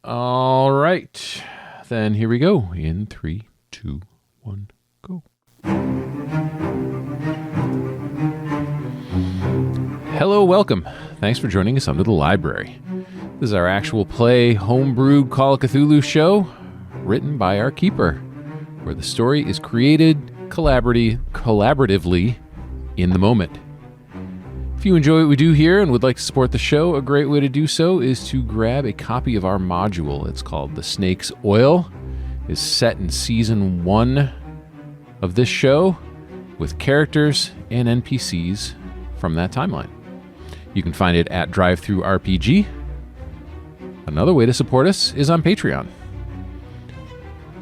All right. Then here we go. In 3, 2, 1, go. Hello, welcome. Thanks for joining us under the library. This is our actual play homebrew Call of Cthulhu show, written by our keeper, where the story is created collaboratively in the moment. If you enjoy what we do here and would like to support the show, a great way to do so is to grab a copy of our module. It's called The Snake's Oil. It's set in Season 1 of this show with characters and NPCs from that timeline. You can find it at DriveThruRPG. Another way to support us is on Patreon.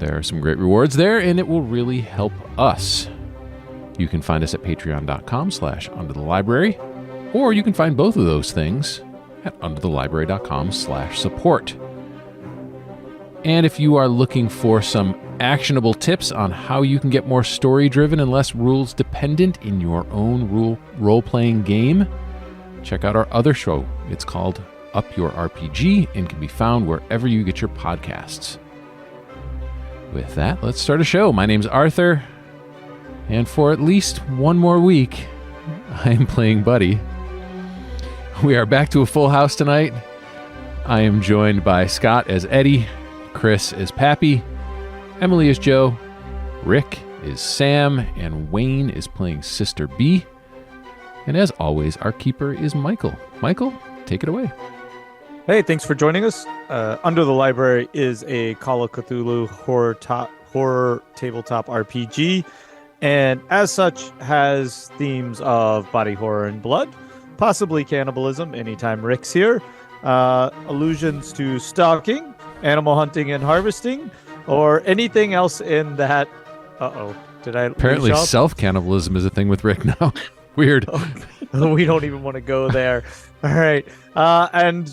There are some great rewards there, and it will really help us. You can find us at patreon.com/underthelibrary, or you can find both of those things at underthelibrary.com/support. And if you are looking for some actionable tips on how you can get more story-driven and less rules-dependent in your own role-playing game, check out our other show. It's called Up Your RPG and can be found wherever you get your podcasts. With that, let's start a show. My name's Arthur, and for at least one more week, I am playing Buddy. We are back to a full house tonight. I am joined by Scott as Eddy, Chris as Pappy, Emily as Joe, Rick is Sam, and Wayne is playing Sister B. And as always, our keeper is Michael. Michael, take it away. Hey, thanks for joining us. Under the Library is a Call of Cthulhu horror tabletop RPG, and as such has themes of body horror and blood, possibly cannibalism anytime Rick's here, allusions to stalking, animal hunting and harvesting, or anything else in that. Did I? Apparently, self-cannibalism is a thing with Rick now. Weird. We don't even want to go there. All right. And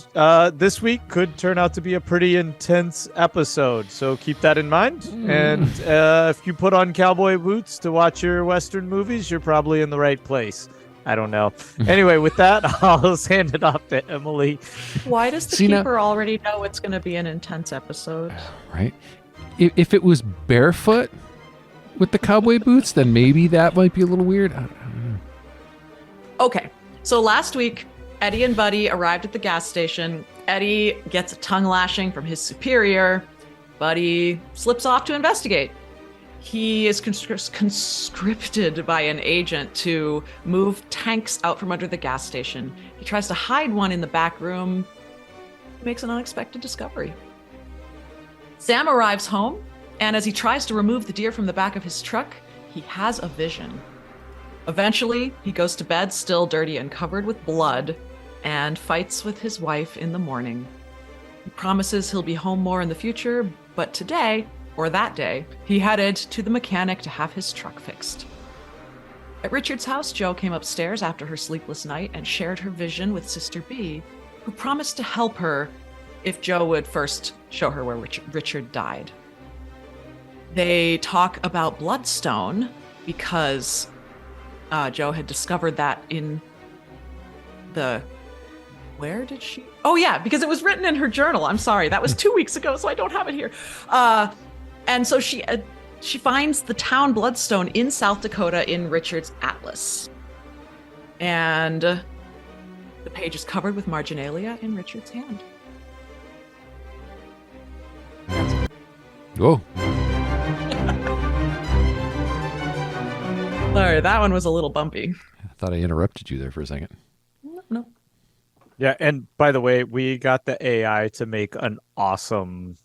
this week could turn out to be a pretty intense episode, so keep that in mind. And if you put on cowboy boots to watch your Western movies, you're probably in the right place. I don't know. Anyway, with that, I'll just hand it off to Emily. Why does the keeper already know it's going to be an intense episode? Right. If it was barefoot with the cowboy boots, then maybe that might be a little weird. I don't know. Okay. So last week, Eddy and Buddy arrived at the gas station. Eddy gets a tongue lashing from his superior. Buddy slips off to investigate. He is conscripted by an agent to move tanks out from under the gas station. He tries to hide one in the back room. He makes an unexpected discovery. Sam arrives home, and as he tries to remove the deer from the back of his truck, he has a vision. Eventually, he goes to bed still dirty and covered with blood, and fights with his wife in the morning. He promises he'll be home more in the future, but today, or that day, he headed to the mechanic to have his truck fixed. At Richard's house, Jo came upstairs after her sleepless night and shared her vision with Sister B, who promised to help her if Jo would first show her where Richard died. They talk about bloodstone because Jo had discovered that in the... Where did she? Oh, yeah, because it was written in her journal. I'm sorry. That was 2 weeks ago, so I don't have it here. And so she finds the town bloodstone in South Dakota in Richard's atlas. And the page is covered with marginalia in Richard's hand. Whoa. Sorry, that one was a little bumpy. I thought I interrupted you there for a second. No. Yeah, and by the way, we got the AI to make an awesome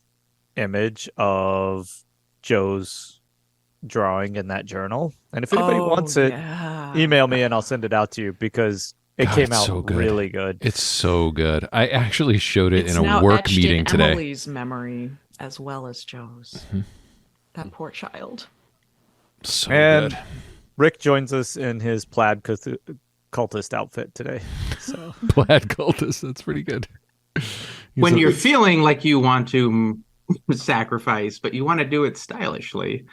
image of Joe's drawing in that journal. And if anybody wants it, email me and I'll send it out to you because it came out so really good. It's so good. I actually showed it in a work meeting today. It's Emily's memory as well as Joe's. Mm-hmm. That poor child. So good. Rick joins us in his plaid cultist outfit today. So. Plaid cultist, that's pretty good. When you're feeling like you want to sacrifice, but you want to do it stylishly,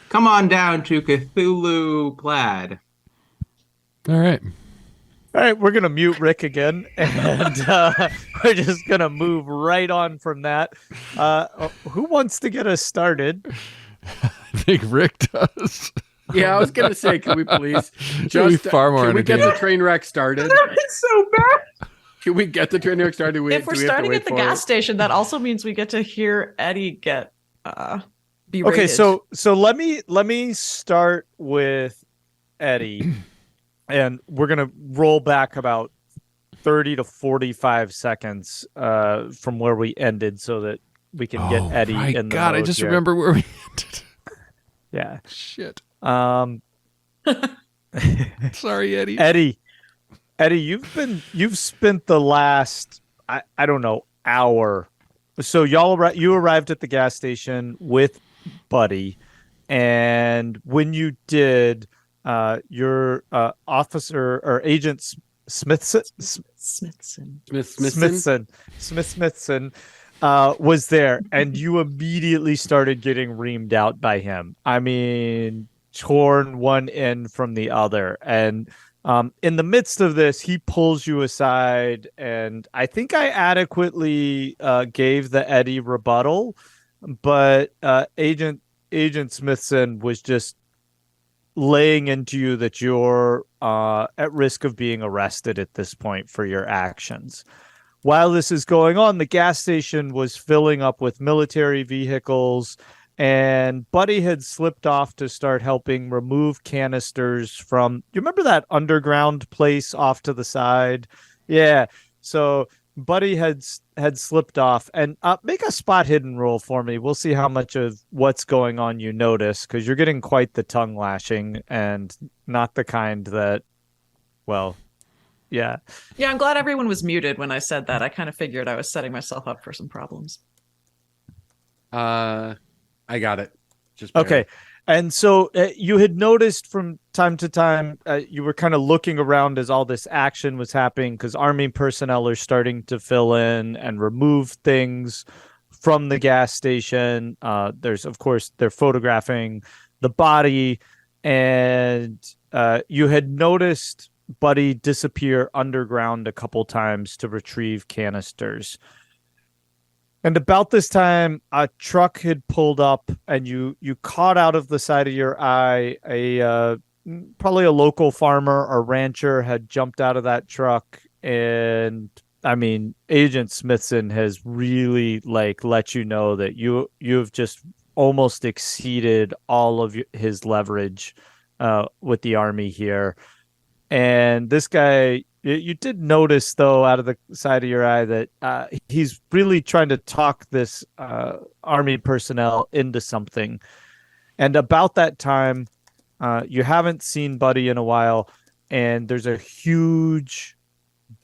come on down to Cthulhu Plaid. All right. All right, we're gonna mute Rick again, and we're just gonna move right on from that. Who wants to get us started? I think Rick does. Yeah, I was gonna say, can we please It'll be far more can we get the entertaining. train wreck started? It's so bad. Can we get the train wreck started? If we're starting at the gas station, that also means we get to hear Eddy get berated. Okay, so let me start with Eddy, and we're gonna roll back about 30 to 45 seconds from where we ended, so that we can get Eddy my in the God, I mode just here. remember where we ended. Yeah. Shit. Um. Sorry, Eddy. Eddy, you've spent the last I don't know hour. So you arrived at the gas station with Buddy, and when you did, your officer or agent Smithson was there, and you immediately started getting reamed out by him. I mean, torn one end from the other, and in the midst of this, he pulls you aside, and I think I adequately gave the Eddy rebuttal, but Agent Smithson was just laying into you that you're at risk of being arrested at this point for your actions. While this is going on, the gas station was filling up with military vehicles, and Buddy had slipped off to start helping remove canisters from, you remember that underground place off to the side? Yeah. So Buddy had slipped off, and make a spot hidden roll for me. We'll see how much of what's going on you notice, because you're getting quite the tongue lashing, and not the kind that, well, yeah. Yeah, I'm glad everyone was muted when I said that. I kind of figured I was setting myself up for some problems. I got it. Just okay. And so you had noticed from time to time, you were kind of looking around as all this action was happening, because Army personnel are starting to fill in and remove things from the gas station. There's, of course, they're photographing the body, and you had noticed Buddy disappear underground a couple times to retrieve canisters. And about this time, a truck had pulled up, and you caught out of the side of your eye probably a local farmer or rancher had jumped out of that truck. And I mean, Agent Smithson has really let you know that you've just almost exceeded all of his leverage with the Army here. And this guy, you did notice, though, out of the side of your eye, that he's really trying to talk this Army personnel into something. And about that time, you haven't seen Buddy in a while, and there's a huge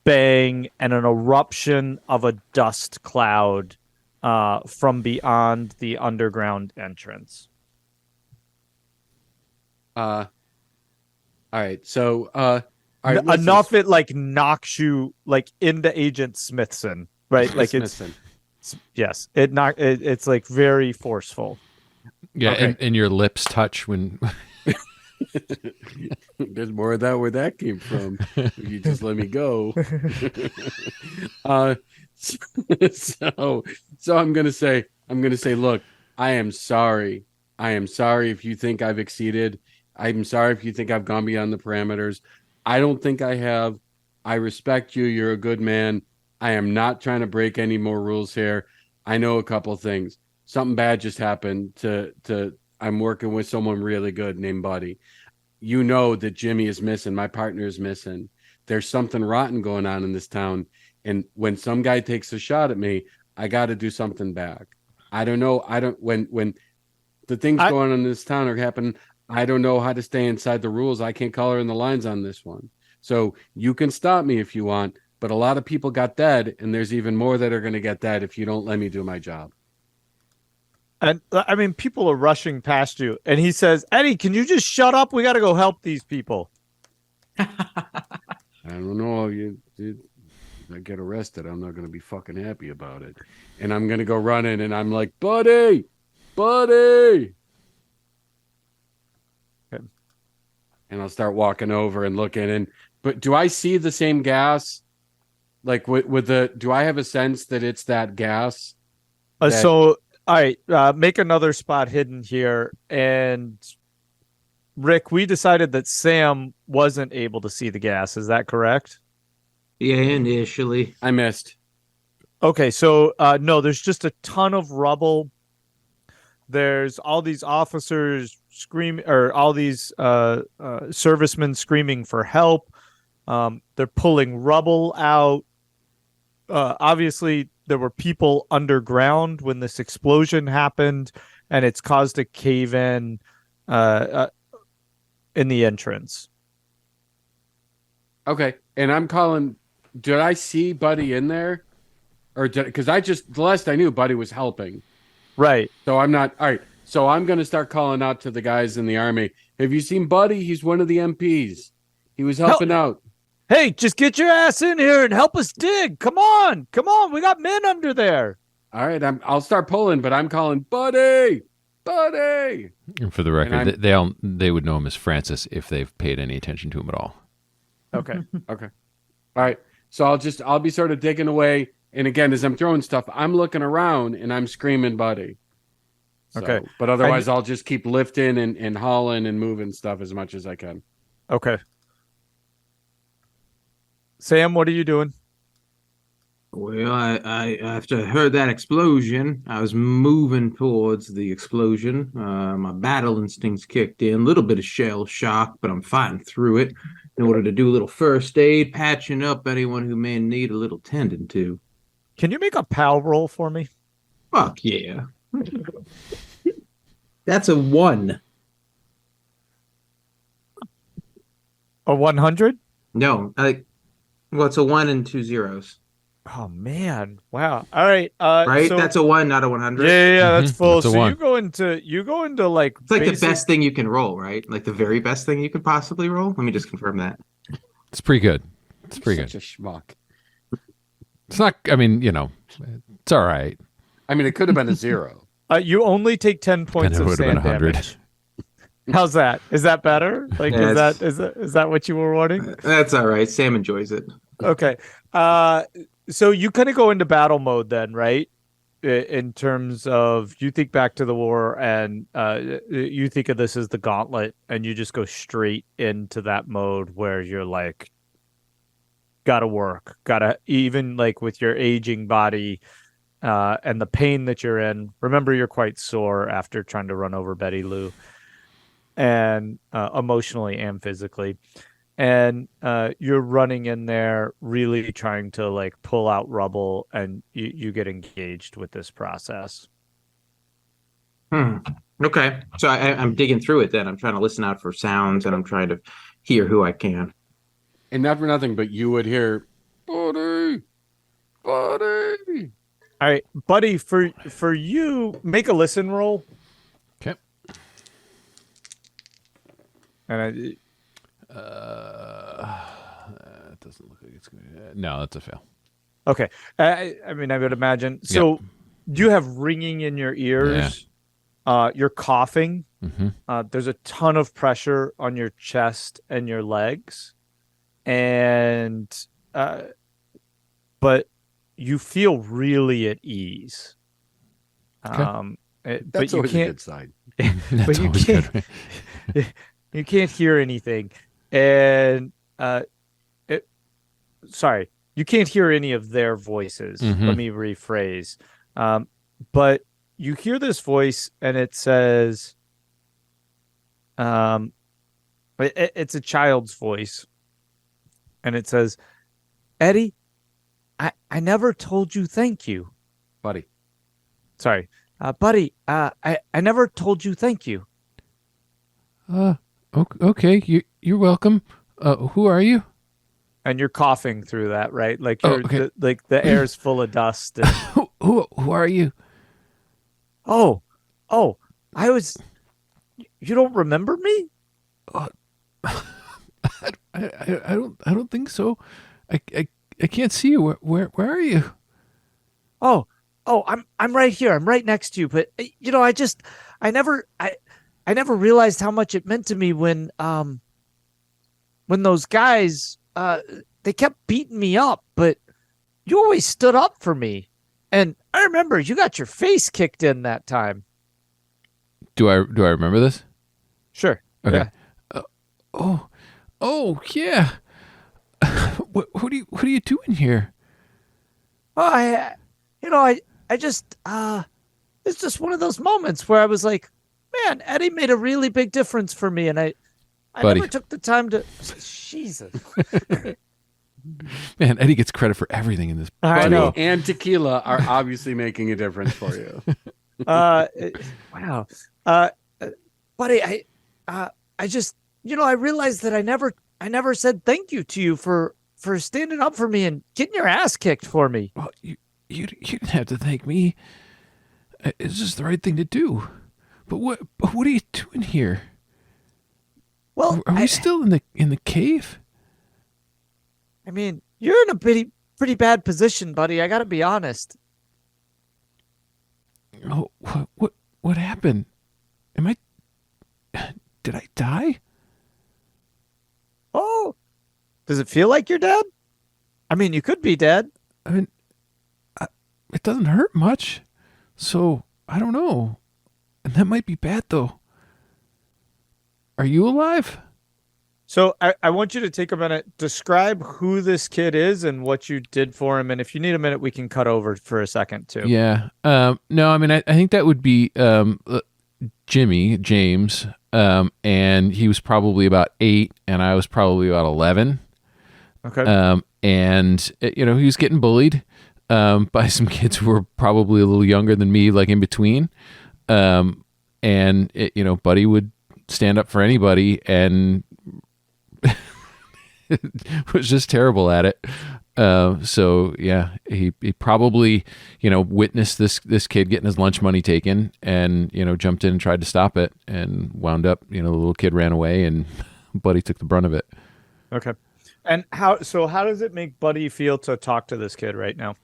bang and an eruption of a dust cloud from beyond the underground entrance. All right. So, all right, enough it knocks you into Agent Smithson, right? Smithson. Yes, it's very forceful. Yeah, okay. and your lips touch when. There's more of that where that came from. If you just let me go. So I'm gonna say, look, I am sorry. If you think I've exceeded. I'm sorry if you think I've gone beyond the parameters. I don't think I have. I respect you. You're a good man. I am not trying to break any more rules here. I know a couple things. Something bad just happened I'm working with someone really good named Buddy. You know that Jimmy is missing. My partner is missing. There's something rotten going on in this town. And when some guy takes a shot at me, I got to do something back. I don't know. When the things going on in this town are happening, I don't know how to stay inside the rules. I can't color in the lines on this one. So you can stop me if you want, but a lot of people got dead, and there's even more that are going to get dead if you don't let me do my job. And I mean, people are rushing past you, and he says, "Eddy, can you just shut up? We got to go help these people." I don't know. If I get arrested, I'm not going to be fucking happy about it. And I'm going to go running, and I'm like, Buddy! And I'll start walking over and looking, and But do I see the same gas? Like with the, do I have a sense that it's that gas? So, all right, make another spot hidden here. And Rick, we decided that Sam wasn't able to see the gas. Is that correct? Yeah, initially. I missed. Okay, so no, there's just a ton of rubble. There's all these officers screaming, or all these servicemen screaming for help. They're pulling rubble out. Obviously, there were people underground when this explosion happened, and it's caused a cave in the entrance. Okay, and I'm calling. Did I see Buddy in there, or because the last I knew, Buddy was helping. Right. So I'm not. All right. So I'm going to start calling out to the guys in the army. Have you seen Buddy? He's one of the MPs. He was helping out. Hey, just get your ass in here and help us dig. Come on. We got men under there. All right. I'll start pulling, but I'm calling Buddy. And for the record, they would know him as Francis if they've paid any attention to him at all. Okay. Okay. All right. So I'll be sort of digging away. And again, as I'm throwing stuff, I'm looking around and I'm screaming Buddy. So, Okay. But otherwise, I'll just keep lifting and hauling and moving stuff as much as I can. Okay. Sam, what are you doing? Well, I after I heard that explosion, I was moving towards the explosion. My battle instincts kicked in, a little bit of shell shock, but I'm fighting through it in order to do a little first aid, patching up anyone who may need a little tending to. Can you make a PAL roll for me? Fuck yeah. That's a 1. A 100? No, well, it's a 1 and 2 zeros. Oh man! Wow. All right. Right? So, That's a 1, not a 100. yeah, that's full. That's a So one. you go into like It's like the best thing you can roll, right? Like the very best thing you could possibly roll. Let me just confirm that. It's pretty good. It's pretty Such good. a schmuck. It's not. I mean, it's all right. I mean, it could have been a 0. You only take 10 points And it of would have been sand 100. damage. How's that? Is that better? Like, Yeah, is that what you were wanting? That's all right. Sam enjoys it. Okay. So you kind of go into battle mode then, right? In terms of, you think back to the war and you think of this as the gauntlet, and you just go straight into that mode where you're like, gotta work, even like with your aging body and the pain that you're in. Remember, you're quite sore after trying to run over Betty Lou, and emotionally and physically. And you're running in there really trying to like pull out rubble, and you get engaged with this process. Okay. So I'm digging through it then. I'm trying to listen out for sounds, and I'm trying to hear who I can. And not for nothing, but you would hear, Buddy. All right, Buddy, for you, make a listen roll. Okay. And It doesn't look like it's going to. No, that's a fail. okay, I mean, I would imagine. So you have ringing in your ears. You're coughing. Mm-hmm. There's a ton of pressure on your chest and your legs, and but you feel really at ease. Okay. That's but you always a can't. good sign. But you can't. You can't hear anything, and sorry, you can't hear any of their voices. Mhm. Let me rephrase. But you hear this voice, and it says, it's a child's voice, and it says, "Eddy, I never told you thank you." Buddy. Sorry, Buddy. I never told you thank you. Okay. You're welcome. Who are you? And you're coughing through that, right? Like Oh, you're okay. like the air's full of dust. And, Who are you? oh, I was. You don't remember me? I don't think so. I can't see you. Where are you? Oh, I'm right here. I'm right next to you. But I never realized how much it meant to me when those guys they kept beating me up, but you always stood up for me. And I remember you got your face kicked in that time. Do I remember this? Sure. Okay. Yeah. Oh yeah. What are you doing here? Oh, I just, it's just one of those moments where I was like, man, Eddie made a really big difference for me. And I Buddy. never took the time to, Jesus. Man, Eddie gets credit for everything in this. I duo. know. And tequila are obviously making a difference for you. Wow. Buddy, I just, I realized that I never said thank you to you for standing up for me and getting your ass kicked for me. Well, you didn't have to thank me. It's just the right thing to do. But what are you doing here? Well, Are we still in the cave? I mean, you're in a pretty bad position, buddy. I gotta be honest. Oh, what happened? Did I die? Oh, does it feel like you're dead? I mean, you could be dead. I mean, it doesn't hurt much, so I don't know. And that might be bad though. Are you alive? So I want you to take a minute, describe who this kid is and what you did for him. And if you need a minute, we can cut over for a second too. Yeah. No, I mean, I think that would be James. And he was probably about 8, and I was probably about 11. Okay. And he was getting bullied by some kids who were probably a little younger than me, like in between. Buddy would stand up for anybody and was just terrible at it. So yeah, he probably, witnessed this kid getting his lunch money taken and, jumped in and tried to stop it and wound up, the little kid ran away and Buddy took the brunt of it. Okay. And how does it make Buddy feel to talk to this kid right now?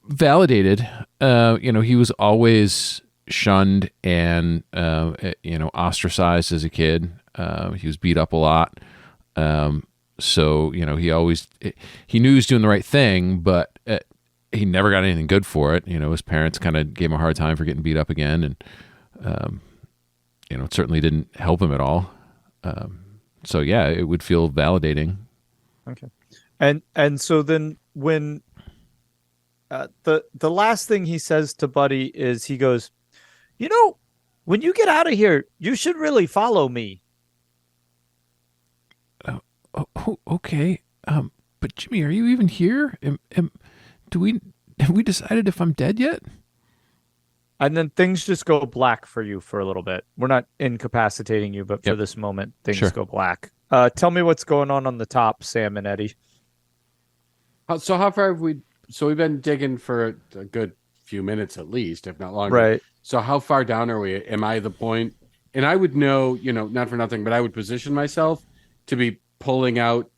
Validated. He was always shunned and, ostracized as a kid. He was beat up a lot. So, he knew he was doing the right thing, but he never got anything good for it. His parents kind of gave him a hard time for getting beat up again. And, it certainly didn't help him at all. So yeah, it would feel validating. Okay. And so then when the last thing he says to Buddy is he goes, when you get out of here, you should really follow me. Oh, okay. But Jimmy, are you even here? Have we decided if I'm dead yet? And then things just go black for you for a little bit. We're not incapacitating you, but for this moment, things go black. Tell me what's going on the top, Sam and Eddie. So how far have we? So we've been digging for a good few minutes at least, if not longer. Right. So how far down are we? Am I the point? And I would know, not for nothing, but I would position myself to be pulling out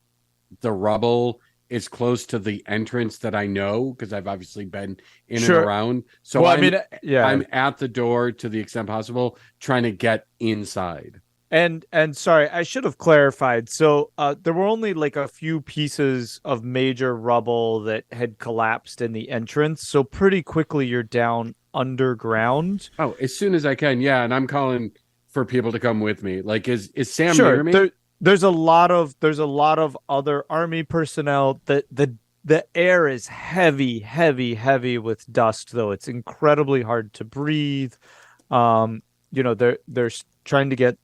the rubble as close to the entrance that I know, because I've obviously been in and around. So I'm at the door to the extent possible, trying to get inside. And sorry, I should have clarified. So there were only like a few pieces of major rubble that had collapsed in the entrance. So pretty quickly you're down underground. Oh, as soon as I can, yeah. And I'm calling for people to come with me. Like, is Sam near me? There's a lot of other army personnel. The air is heavy with dust, though. It's incredibly hard to breathe. They're trying to get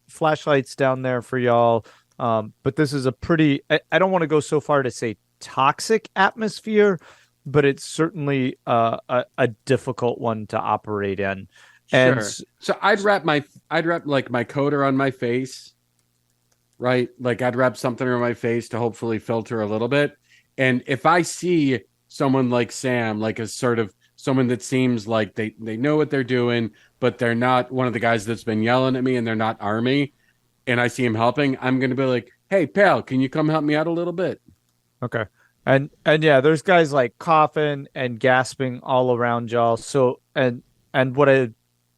flashlights down there for y'all. But this is a pretty, I don't want to go so far to say toxic atmosphere, but it's certainly a difficult one to operate in. And so I'd wrap like my coat around my face. Right? Like I'd wrap something around my face to hopefully filter a little bit. And if I see someone like Sam, like a sort of someone that seems like they know what they're doing, but they're not one of the guys that's been yelling at me and they're not army, and I see him helping, I'm going to be like, hey, pal, can you come help me out a little bit? Okay. And yeah, there's guys like coughing and gasping all around y'all. So, and what I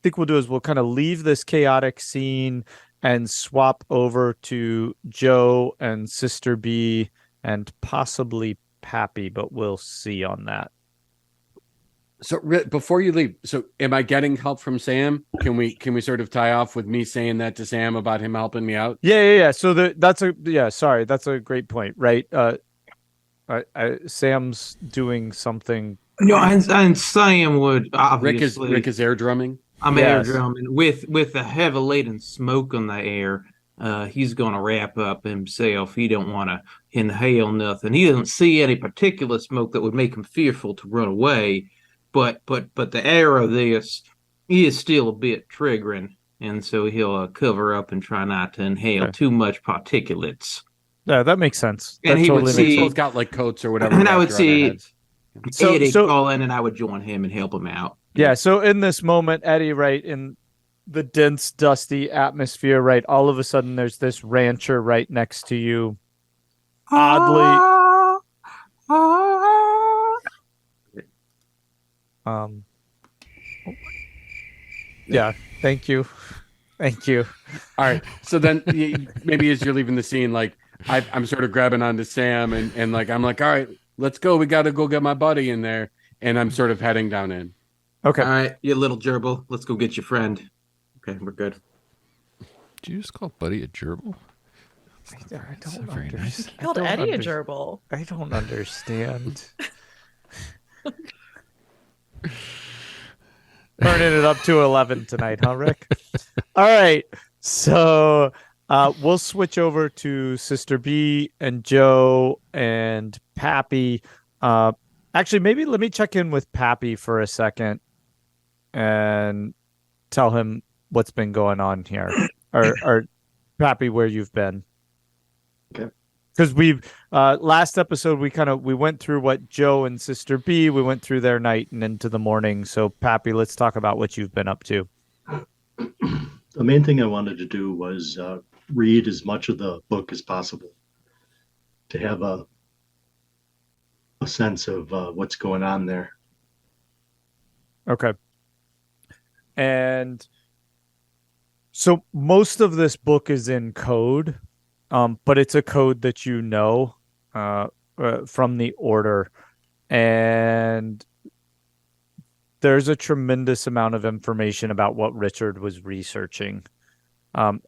think we'll do is we'll kind of leave this chaotic scene and swap over to Joe and Sister B and possibly Pappy, but we'll see on that. So before you leave, so am I getting help from Sam? Can we sort of tie off with me saying that to Sam about him helping me out? Yeah. So that's a great point, right? Sam's doing something. And Sam would obviously. Rick is air drumming. I'm air Yes. drumming with the heavy laden smoke on the air. He's gonna wrap up himself. He don't want to inhale nothing. He doesn't see any particular smoke that would make him fearful to run away. But the air of this is still a bit triggering, and so he'll cover up and try not to inhale too much particulates. Yeah, that makes sense. And that he totally would makes see- sense. Both got like coats or whatever. And I would wrapped around their see heads. Eddy So- call in, and I would join him and help him out. Yeah, so in this moment, Eddy, right, in the dense, dusty atmosphere, right, all of a sudden there's this rancher right next to you. Oddly, yeah, thank you. Thank you. All right. So then maybe as you're leaving the scene, like I'm sort of grabbing onto Sam and like I'm like, all right, let's go. We got to go get my buddy in there, and I'm sort of heading down in. Okay. All right, you little gerbil. Let's go get your friend. Okay, we're good. Did you just call Buddy a gerbil? I That's don't very nice. He called Eddy a gerbil. I don't understand. Turning it up to 11 tonight, huh, Rick? All right. So we'll switch over to Sister B and Joe and Pappy. Actually, maybe let me check in with Pappy for a second and tell him what's been going on here. or Pappy, where you've been. Okay. Because we've last episode we went through what Joe and Sister B, we went through their night and into the morning. So Pappy, let's talk about what you've been up to. The main thing I wanted to do was read as much of the book as possible to have a sense of what's going on there. Okay. And so most of this book is in code, but it's a code that you know from the order. And there's a tremendous amount of information about what Richard was researching.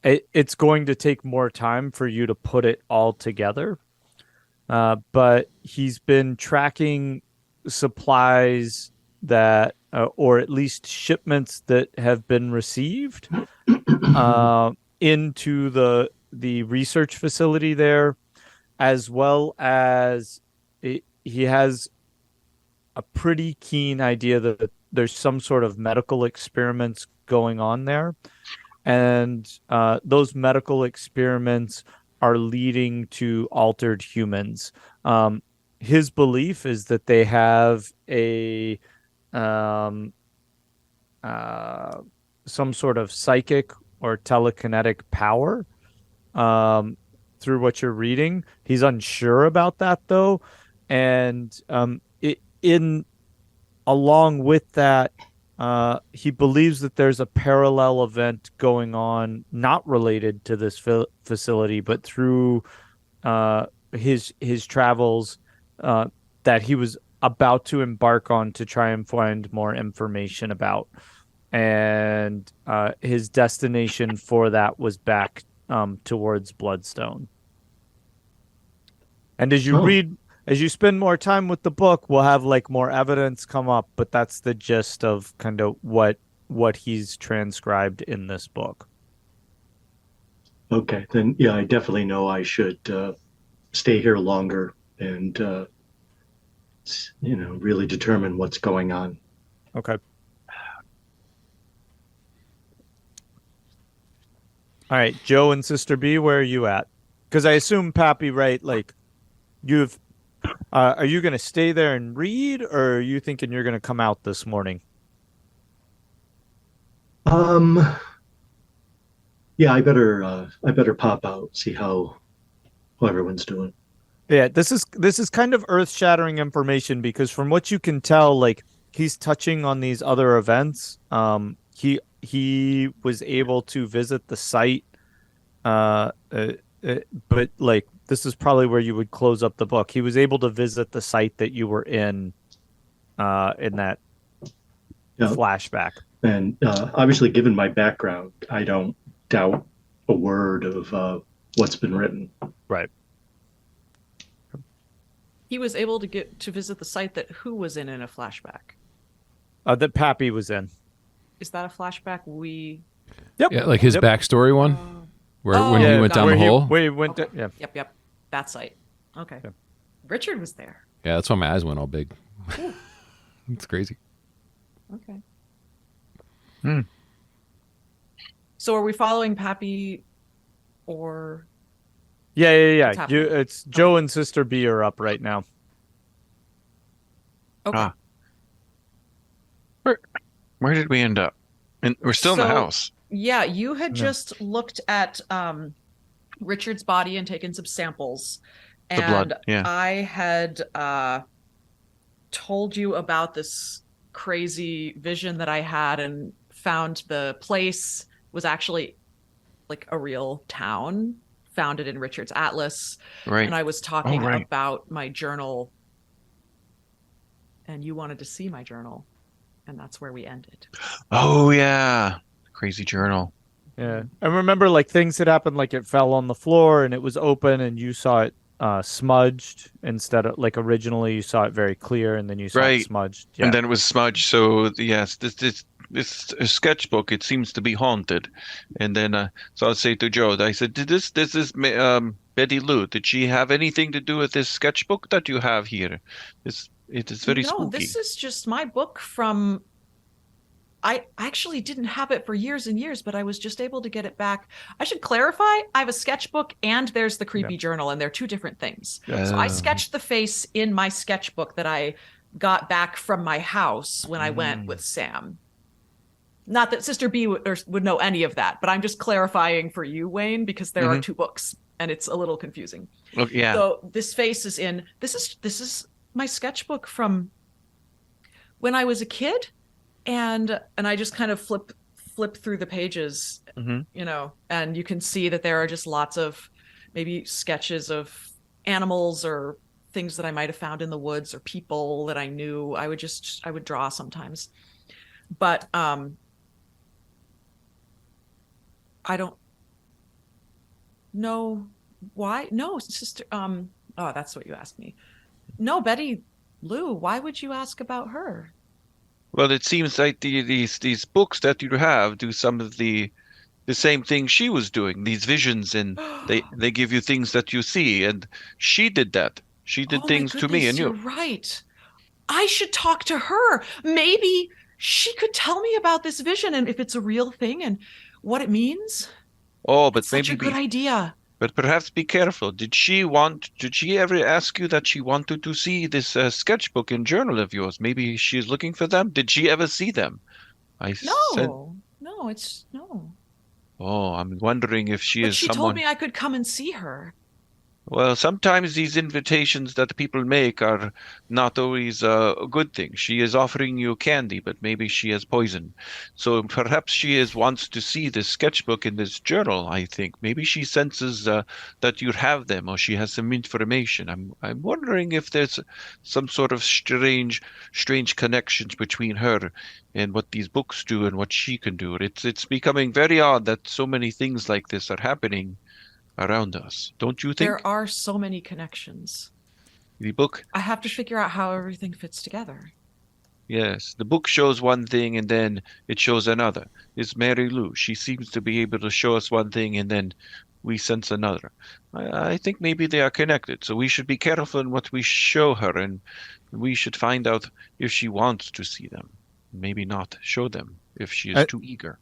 It's going to take more time for you to put it all together. But he's been tracking supplies that, or at least shipments that have been received into the research facility there, as well as he has a pretty keen idea that there's some sort of medical experiments going on there. And those medical experiments are leading to altered humans. His belief is that they have some sort of psychic or telekinetic power through what you're reading. He's unsure about that though. And along with that, he believes that there's a parallel event going on, not related to this facility, but through his travels that he was about to embark on to try and find more information about. And his destination for that was back towards Bloodstone. And as you spend more time with the book, we'll have like more evidence come up, but that's the gist of kind of what he's transcribed in this book. Okay, then yeah, I definitely know I should stay here longer and really determine what's going on. Okay. All right, Joe and Sister B, where are you at? Because I assume Pappy, right? Like, are you going to stay there and read, or are you thinking you're going to come out this morning? Yeah, I better pop out, see how everyone's doing. Yeah, this is kind of earth-shattering information because from what you can tell, like he's touching on these other events. He was able to visit the site But like this is probably where you would close up the book. He was able to visit the site that you were in that Yeah. flashback. And obviously, given my background, I don't doubt a word of what's been written. Right. He was able to get to visit the site that who was in a flashback. That Pappy was in. Is that a flashback? Yep. Yeah, like his Yep. backstory one, where when he yeah, went down where the he, hole. where he went. Okay. Yeah. Yep. That site. Okay. Yeah. Richard was there. Yeah, that's why my eyes went all big. It's crazy. Okay. Hmm. So are we following Pappy or Yeah. What's happening? It's Joe and Sister B are up right now. okay? Ah. Where did we end up? And we're still in the So- house. Yeah, you had Yeah. just looked at Richard's body and taken some samples. The blood, yeah. I had told you about this crazy vision that I had and found the place was actually like a real town founded in Richard's atlas. Right. And I was talking right. about my journal and you wanted to see my journal. And that's where we ended. Oh yeah. Crazy journal. Yeah. I remember like things had happened, like it fell on the floor and it was open and you saw it smudged instead of like originally you saw it very clear and then you saw it Right. smudged. Yeah. And then it was smudged. So yes, this sketchbook, it seems to be haunted. And then so I'll say to Joe, I said, this is Betty Lou. Did she have anything to do with this sketchbook that you have here? It is very No, spooky. this is just my book from. I actually didn't have it for years and years, but I was just able to get it back. I should clarify, I have a sketchbook and there's the creepy journal, and they're two different things. So I sketched the face in my sketchbook that I got back from my house when I went with Sam. Not that Sister B would know any of that, but I'm just clarifying for you, Wayne, because there are two books and it's a little confusing. Look, yeah. So this face is in, this is my sketchbook from when I was a kid. And I just kind of flip through the pages, you know, and you can see that there are just lots of maybe sketches of animals or things that I might have found in the woods or people that I knew. I would draw sometimes, but I don't know why. No, sister. Oh, that's what you asked me. No, Betty Lou. Why would you ask about her? Well, it seems like these books that you have do some of the same thing she was doing. These visions, and they give you things that you see, and she did that. She did Oh, things my to me and goodness, you. You're right. I should talk to her. Maybe she could tell me about this vision and if it's a real thing and what it means. Oh, but Such maybe a good idea. but perhaps be careful. Did she ever ask you that she wanted to see this sketchbook and journal of yours? Maybe she is looking for them. Did she ever see them? I said, No. oh, I'm wondering if she But is she someone. told me I could come and see her. Well, sometimes these invitations that people make are not always a good thing. She is offering you candy, but maybe she has poison. So perhaps she wants to see this sketchbook and this journal, I think. Maybe she senses that you have them, or she has some information. I'm wondering if there's some sort of strange connections between her and what these books do and what she can do. It's becoming very odd that so many things like this are happening around us. Don't you think? There are so many connections. The book, I have to figure out how everything fits together. yes, the book shows one thing and then it shows another. It's Mary Lou. She seems to be able to show us one thing and then we sense another. I think maybe they are connected, so we should be careful in what we show her, and we should find out if she wants to see them. Maybe not show them if she is too eager.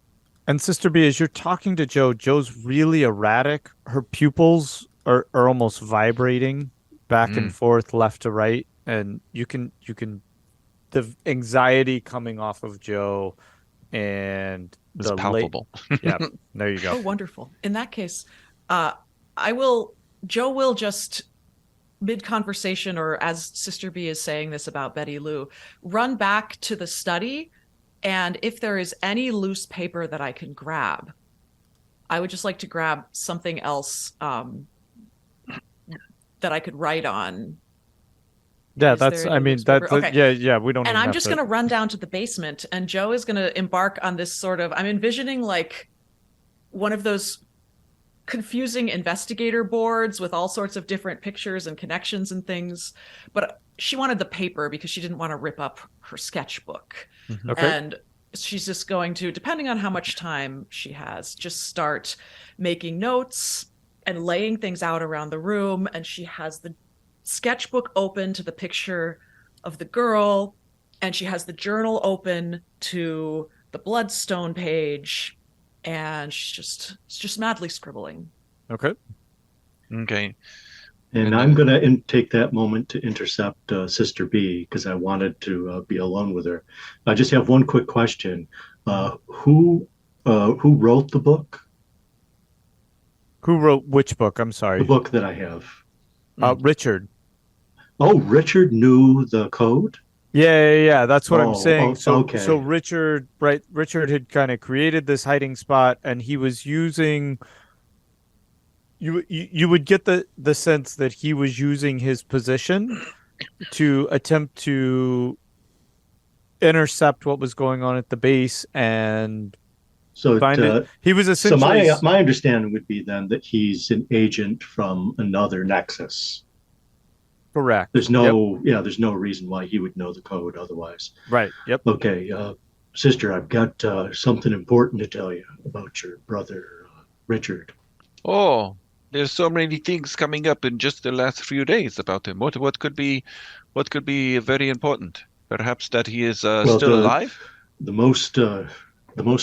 And Sister B, as you're talking to Joe, Joe's really erratic. Her pupils are almost vibrating back and forth, left to right, and you can the anxiety coming off of Joe and It's the palpable. yeah, there you Oh, go. wonderful. In that case, Joe will just mid-conversation, or as Sister B is saying this about Betty Lou, run back to the study, and if there is any loose paper that I can grab, I would just like to grab something else that I could write on. Yeah, Is that's. there I any mean, loose paper? Okay. yeah. We don't And even I'm have just to. going to run down to the basement, and Joe is going to embark on this sort of, I'm envisioning like one of those confusing investigator boards with all sorts of different pictures and connections and things. But she wanted the paper because she didn't want to rip up her sketchbook. Okay. And she's just going to, depending on how much time she has, just start making notes and laying things out around the room. And she has the sketchbook open to the picture of the girl, and she has the journal open to the bloodstone page, and she's just madly scribbling. Okay. Okay. And And I'm going to take that moment to intercept Sister B because I wanted to be alone with her. I just have one quick question. Who wrote the book? Who wrote which book? I'm The sorry. book that I have. Richard. Oh, Richard knew the code? Yeah. That's what I'm saying. So, okay. so Richard, right? Richard had kind of created this hiding spot, and he was using. You would get the sense that he was using his position to attempt to intercept what was going on at the base and So find it. He was so essentially. my understanding would be then that he's an agent from another nexus. Correct. There's no there's no reason why he would know the code otherwise. Right. Yep. Okay, sister, I've got something important to tell you about your brother Richard. oh, there's so many things coming up in just the last few days about him. What could be very important? Perhaps that he is still alive? The most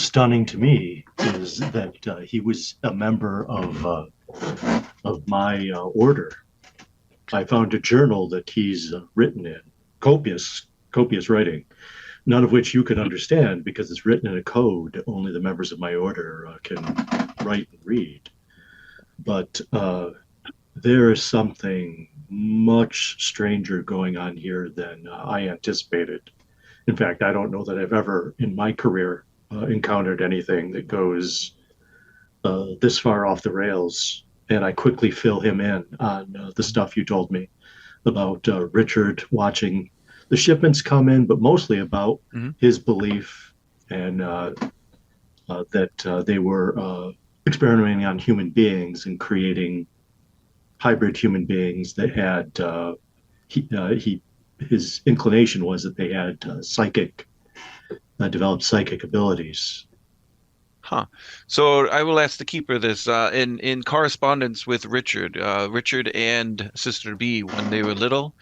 stunning to me is that he was a member of my order. I found a journal that he's written in, copious writing, none of which you can understand because it's written in a code only the members of my order can write and read. But there is something much stranger going on here than I anticipated. In fact, I don't know that I've ever in my career encountered anything that goes this far off the rails. And I quickly fill him in on the stuff you told me about Richard watching the shipments come in, but mostly about his belief and that they were experimenting on human beings and creating hybrid human beings that had his inclination was that they had developed psychic abilities. Huh. So I will ask the keeper this. In correspondence with Richard, Richard and Sister B, when they were little,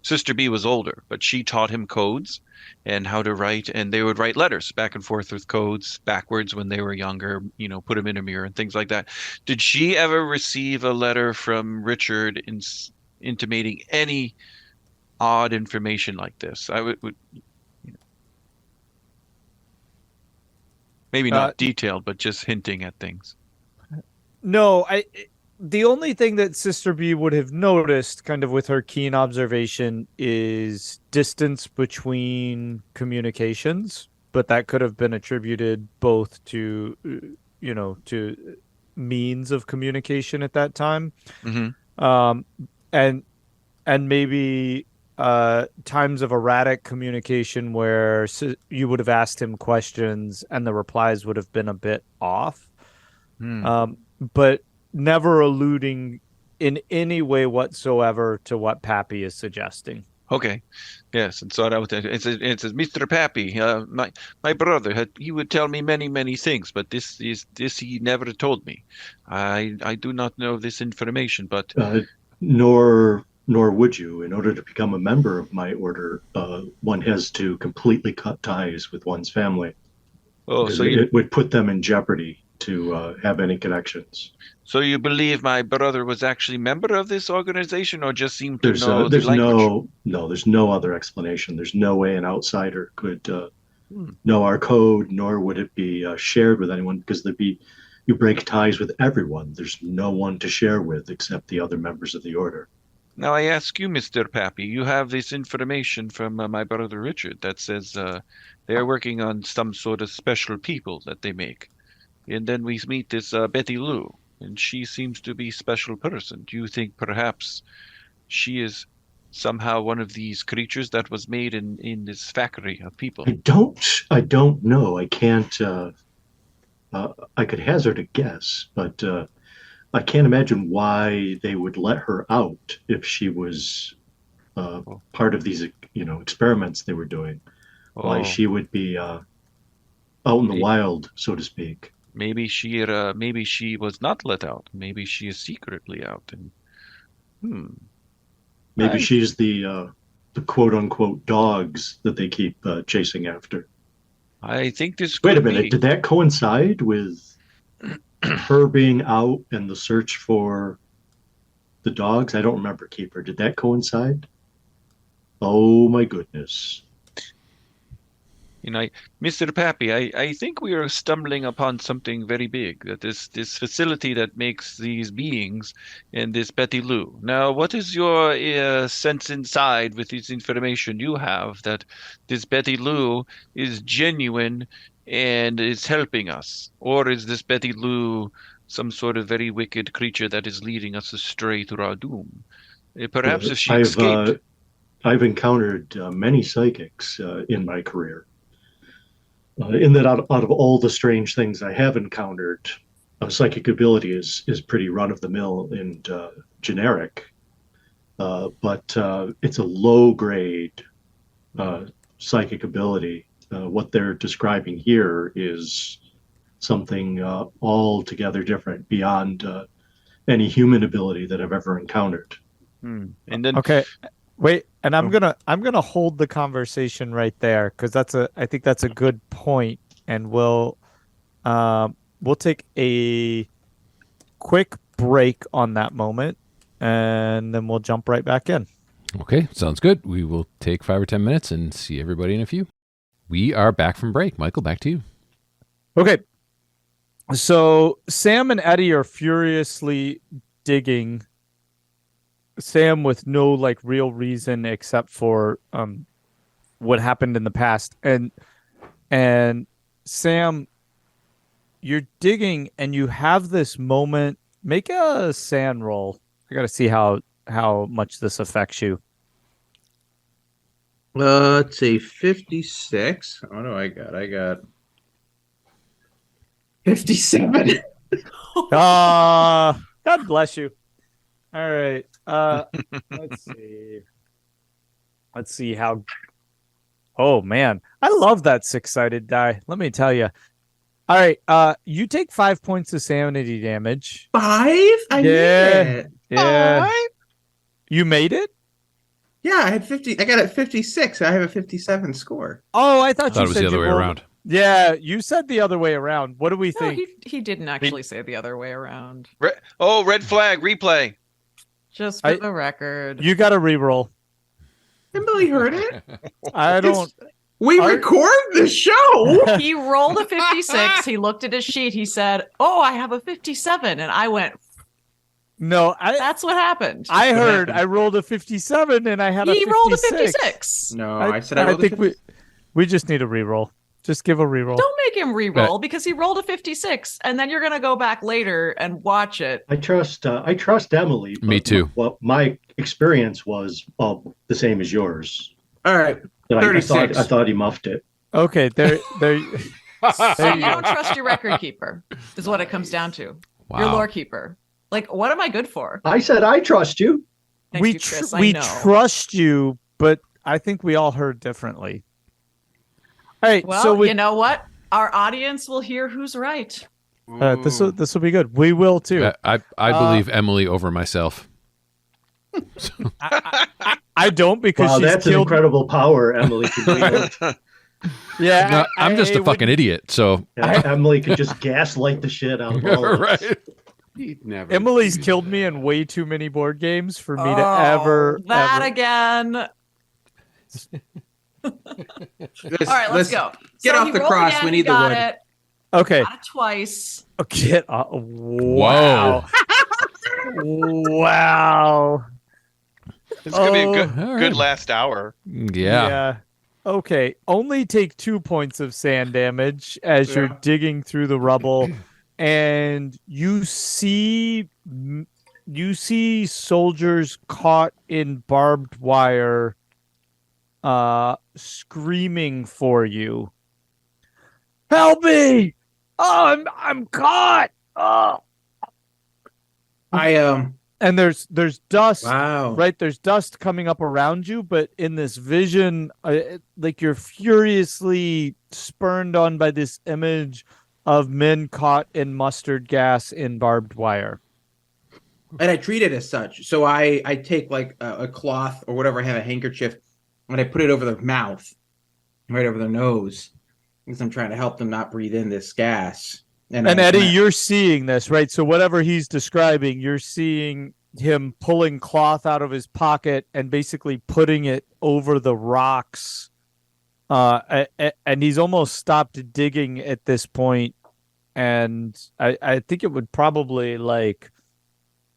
Sister B was older, but she taught him codes and how to write, and they would write letters back and forth with codes backwards when they were younger, put them in a mirror and things like that. Did she ever receive a letter from Richard intimating any odd information like this? I would maybe not detailed, but just hinting at things. No, the only thing that Sister B would have noticed, kind of with her keen observation, is distance between communications, but that could have been attributed both to, to means of communication at that time, and maybe times of erratic communication where you would have asked him questions and the replies would have been a bit off, but never alluding in any way whatsoever to what Pappy is suggesting. Okay, yes, and so it says Mr. Pappy, my brother, he would tell me many things, but this he never told me. I do not know this information, but Nor would you. In order to become a member of my order, one has to completely cut ties with one's family. Oh, so it would put them in jeopardy to have any connections. So you believe my brother was actually a member of this organization, or just seemed to know there's the language? there's no other explanation. There's no way an outsider could know our code, nor would it be shared with anyone, because you break ties with everyone. There's no one to share with except the other members of the order. Now I ask you, Mr. Pappy, you have this information from my brother Richard that says they are working on some sort of special people that they make. And then we meet this Betty Lou, and she seems to be a special person. Do you think perhaps she is somehow one of these creatures that was made in this factory of people? I don't know. I can't. I could hazard a guess, but I can't imagine why they would let her out if she was part of these, experiments they were doing. Why Oh, she would be out in the wild, so to speak. maybe she was not let out. Maybe she is secretly out. And Maybe I she's the quote unquote dogs that they keep chasing after. I think this Wait a could minute, be. did that coincide with her being out and the search for the dogs? I don't remember, Keeper. Did that coincide? Oh my goodness. Mr. Pappy, I think we are stumbling upon something very big. That this facility that makes these beings and this Betty Lou. Now, what is your sense inside with this information you have that this Betty Lou is genuine and is helping us, or is this Betty Lou some sort of very wicked creature that is leading us astray to our doom? Perhaps if she escaped. I've encountered many psychics in my career. In that, out of all the strange things I have encountered, psychic ability is pretty run of the mill and generic, but it's a low grade psychic ability. What they're describing here is something altogether different beyond any human ability that I've ever encountered. And then Okay. Wait, and I'm gonna hold the conversation right there because I think that's a good point, and we'll take a quick break on that moment, and then we'll jump right back in. Okay, sounds good. We will take 5 or 10 minutes and see everybody in a few. We are back from break. Michael, back to you. Okay. So Sam and Eddy are furiously digging. Sam with no real reason except for what happened in the past. And Sam, you're digging and you have this moment. Make a sand roll. I gotta see how much this affects you. Let's see, 56. What do I got? I got 57. God bless you. All right. Let's see. Let's see how. Oh man, I love that 6-sided die. Let me tell you. All right. You take 5 points of sanity damage. 5? I made it. Yeah. 5? You made it? Yeah, I had 50. I got it 56. I have a 57 score. Oh, I I thought thought you it was said the other you way rolled- around. Yeah, you said the other way around. What do we No, think? he didn't actually say the other way around. red flag, replay. Just for the record. You got to re-roll. Emily heard it. I don't. We record the show. He rolled a 56. He looked at his sheet. He said, "Oh, I have a 57," and I went, No, "That's what happened." I heard I rolled a 57 and I had a 56. He rolled a 56. No, I said I rolled think we just need a re-roll. Just give a re-roll. Don't make him re-roll because he rolled a 56, and then you're gonna go back later and watch it. I trust Emily. Me too. Well, my experience was the same as yours. All right. I 36. thought he muffed it. Okay, there. So you don't trust your record keeper, is what it comes down to. Wow. Your lore keeper. What am I good for? I said I trust you. Thank you, Chris. I we know. trust you, but I think we all heard differently. All right, Well, so you know what? Our audience will hear who's right. this will be good. We will too. I believe Emily over myself. I don't because Wow, she's that's an killed. incredible power Emily can wield. Yeah, No, I'm just a fucking idiot. So Emily could just gaslight the shit out of all of us. right. He'd never Emily's do killed that. me in way too many board games for me to ever. That ever- again. All right, let's go. Get So off he the rolled cross. again, We he need the got wood. it. Okay, Got it twice. get wow, wow. It's gonna be a all good right. last hour. Yeah. Okay. Only take 2 points of sand damage as you're digging through the rubble. and you see soldiers caught in barbed wire, screaming for you. Help me! Oh, I'm caught! Oh. And there's dust. Wow. Right, there's dust coming up around you, but in this vision, like you're furiously spurned on by this image of men caught in mustard gas in barbed wire. And I treat it as such. So I take like a cloth or whatever, I have a handkerchief, and I put it over their mouth, right over their nose, because I'm trying to help them not breathe in this gas. And Eddy, you're seeing this, right? So whatever he's describing, you're seeing him pulling cloth out of his pocket and basically putting it over the rocks. And he's almost stopped digging at this point. And I think it would probably like.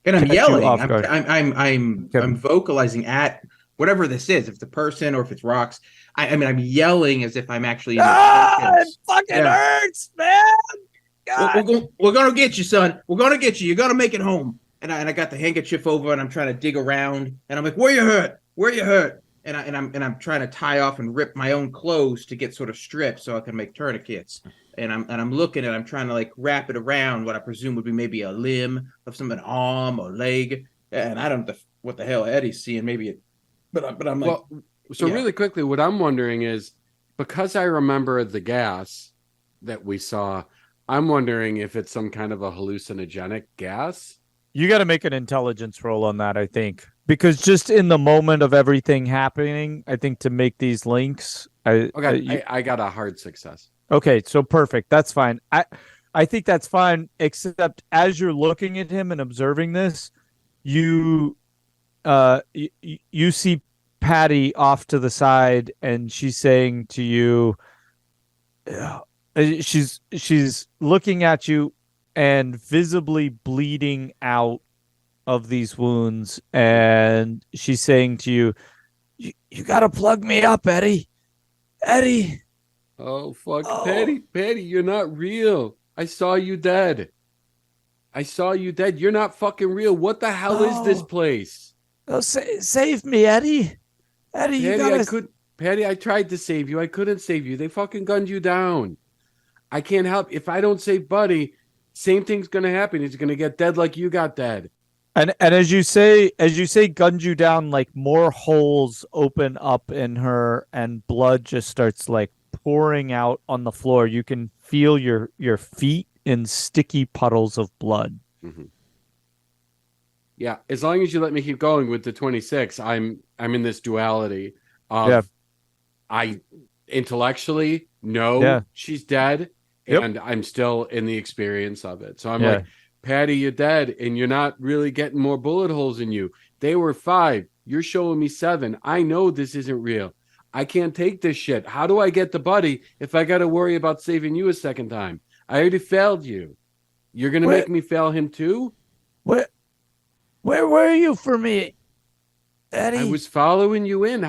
And I'm yelling. I'm vocalizing at whatever this is. If it's a person or if it's rocks, I'm yelling as if I'm actually. It fucking hurts, man. We're gonna get you, son. We're gonna get you. You're gonna make it home. And I got the handkerchief over, and I'm trying to dig around, and I'm like, "Where you hurt? Where you hurt?" And I'm trying to tie off and rip my own clothes to get sort of stripped so I can make tourniquets. And I'm looking, and I'm trying to like wrap it around what I presume would be maybe a limb of an arm or leg. And I don't know what the hell Eddie's seeing. Maybe it, but I'm like, well, so really quickly, what I'm wondering is, because I remember the gas that we saw, I'm wondering if it's some kind of a hallucinogenic gas. You got to make an intelligence roll on that, I think, because just in the moment of everything happening, I think to make these links, I got a hard success. Okay, so perfect. That's fine. I think that's fine, except as you're looking at him and observing this, you see Patty off to the side, and she's saying to you, she's looking at you and visibly bleeding out of these wounds, and she's saying to you, you gotta plug me up, Eddy. Oh, fuck. Oh. Patty, you're not real. I saw you dead. You're not fucking real. What the hell is this place? Oh, save me, Eddy. Patty, I tried to save you. I couldn't save you. They fucking gunned you down. I can't help. If I don't save Buddy, same thing's going to happen. He's going to get dead like you got dead. And as you say, gunned you down, like more holes open up in her and blood just starts like pouring out on the floor. You can feel your feet in sticky puddles of blood. Mm-hmm. Yeah, as long as you let me keep going with the 26, I'm in this duality of I intellectually know she's dead, and I'm still in the experience of it. So I'm like, Patty, you're dead, and you're not really getting more bullet holes in you. They were 5. You're showing me 7. I know this isn't real. I can't take this shit. How do I get the Buddy if I got to worry about saving you a second time? I already failed you. You're going to make me fail him too? Where were you for me, Eddy? I was following you in.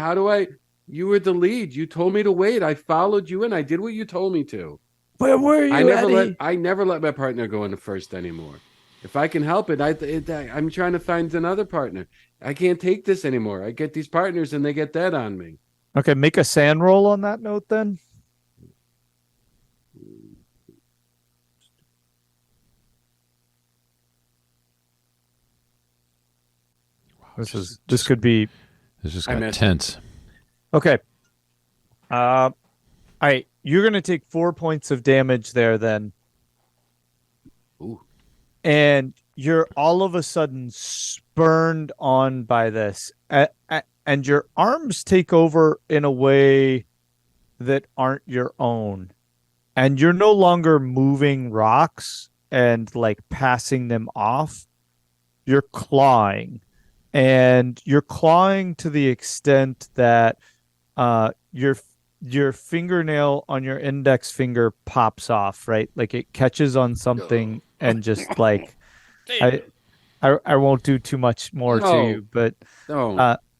You were the lead. You told me to wait. I followed you in. I did what you told me to. Where were you, Eddy? I never let my partner go into first anymore. If I can help it, I'm trying to find another partner. I can't take this anymore. I get these partners and they get dead on me. Okay, make a sand roll on that note then. This could be. This just got tense. Okay. All right. You're going to take 4 points of damage there then. Ooh. And you're all of a sudden spurned on by this. And your arms take over in a way that aren't your own. And you're no longer moving rocks and like passing them off. You're clawing. And you're clawing to the extent that your fingernail on your index finger pops off, right? Like it catches on something and just like I won't do too much more to you, but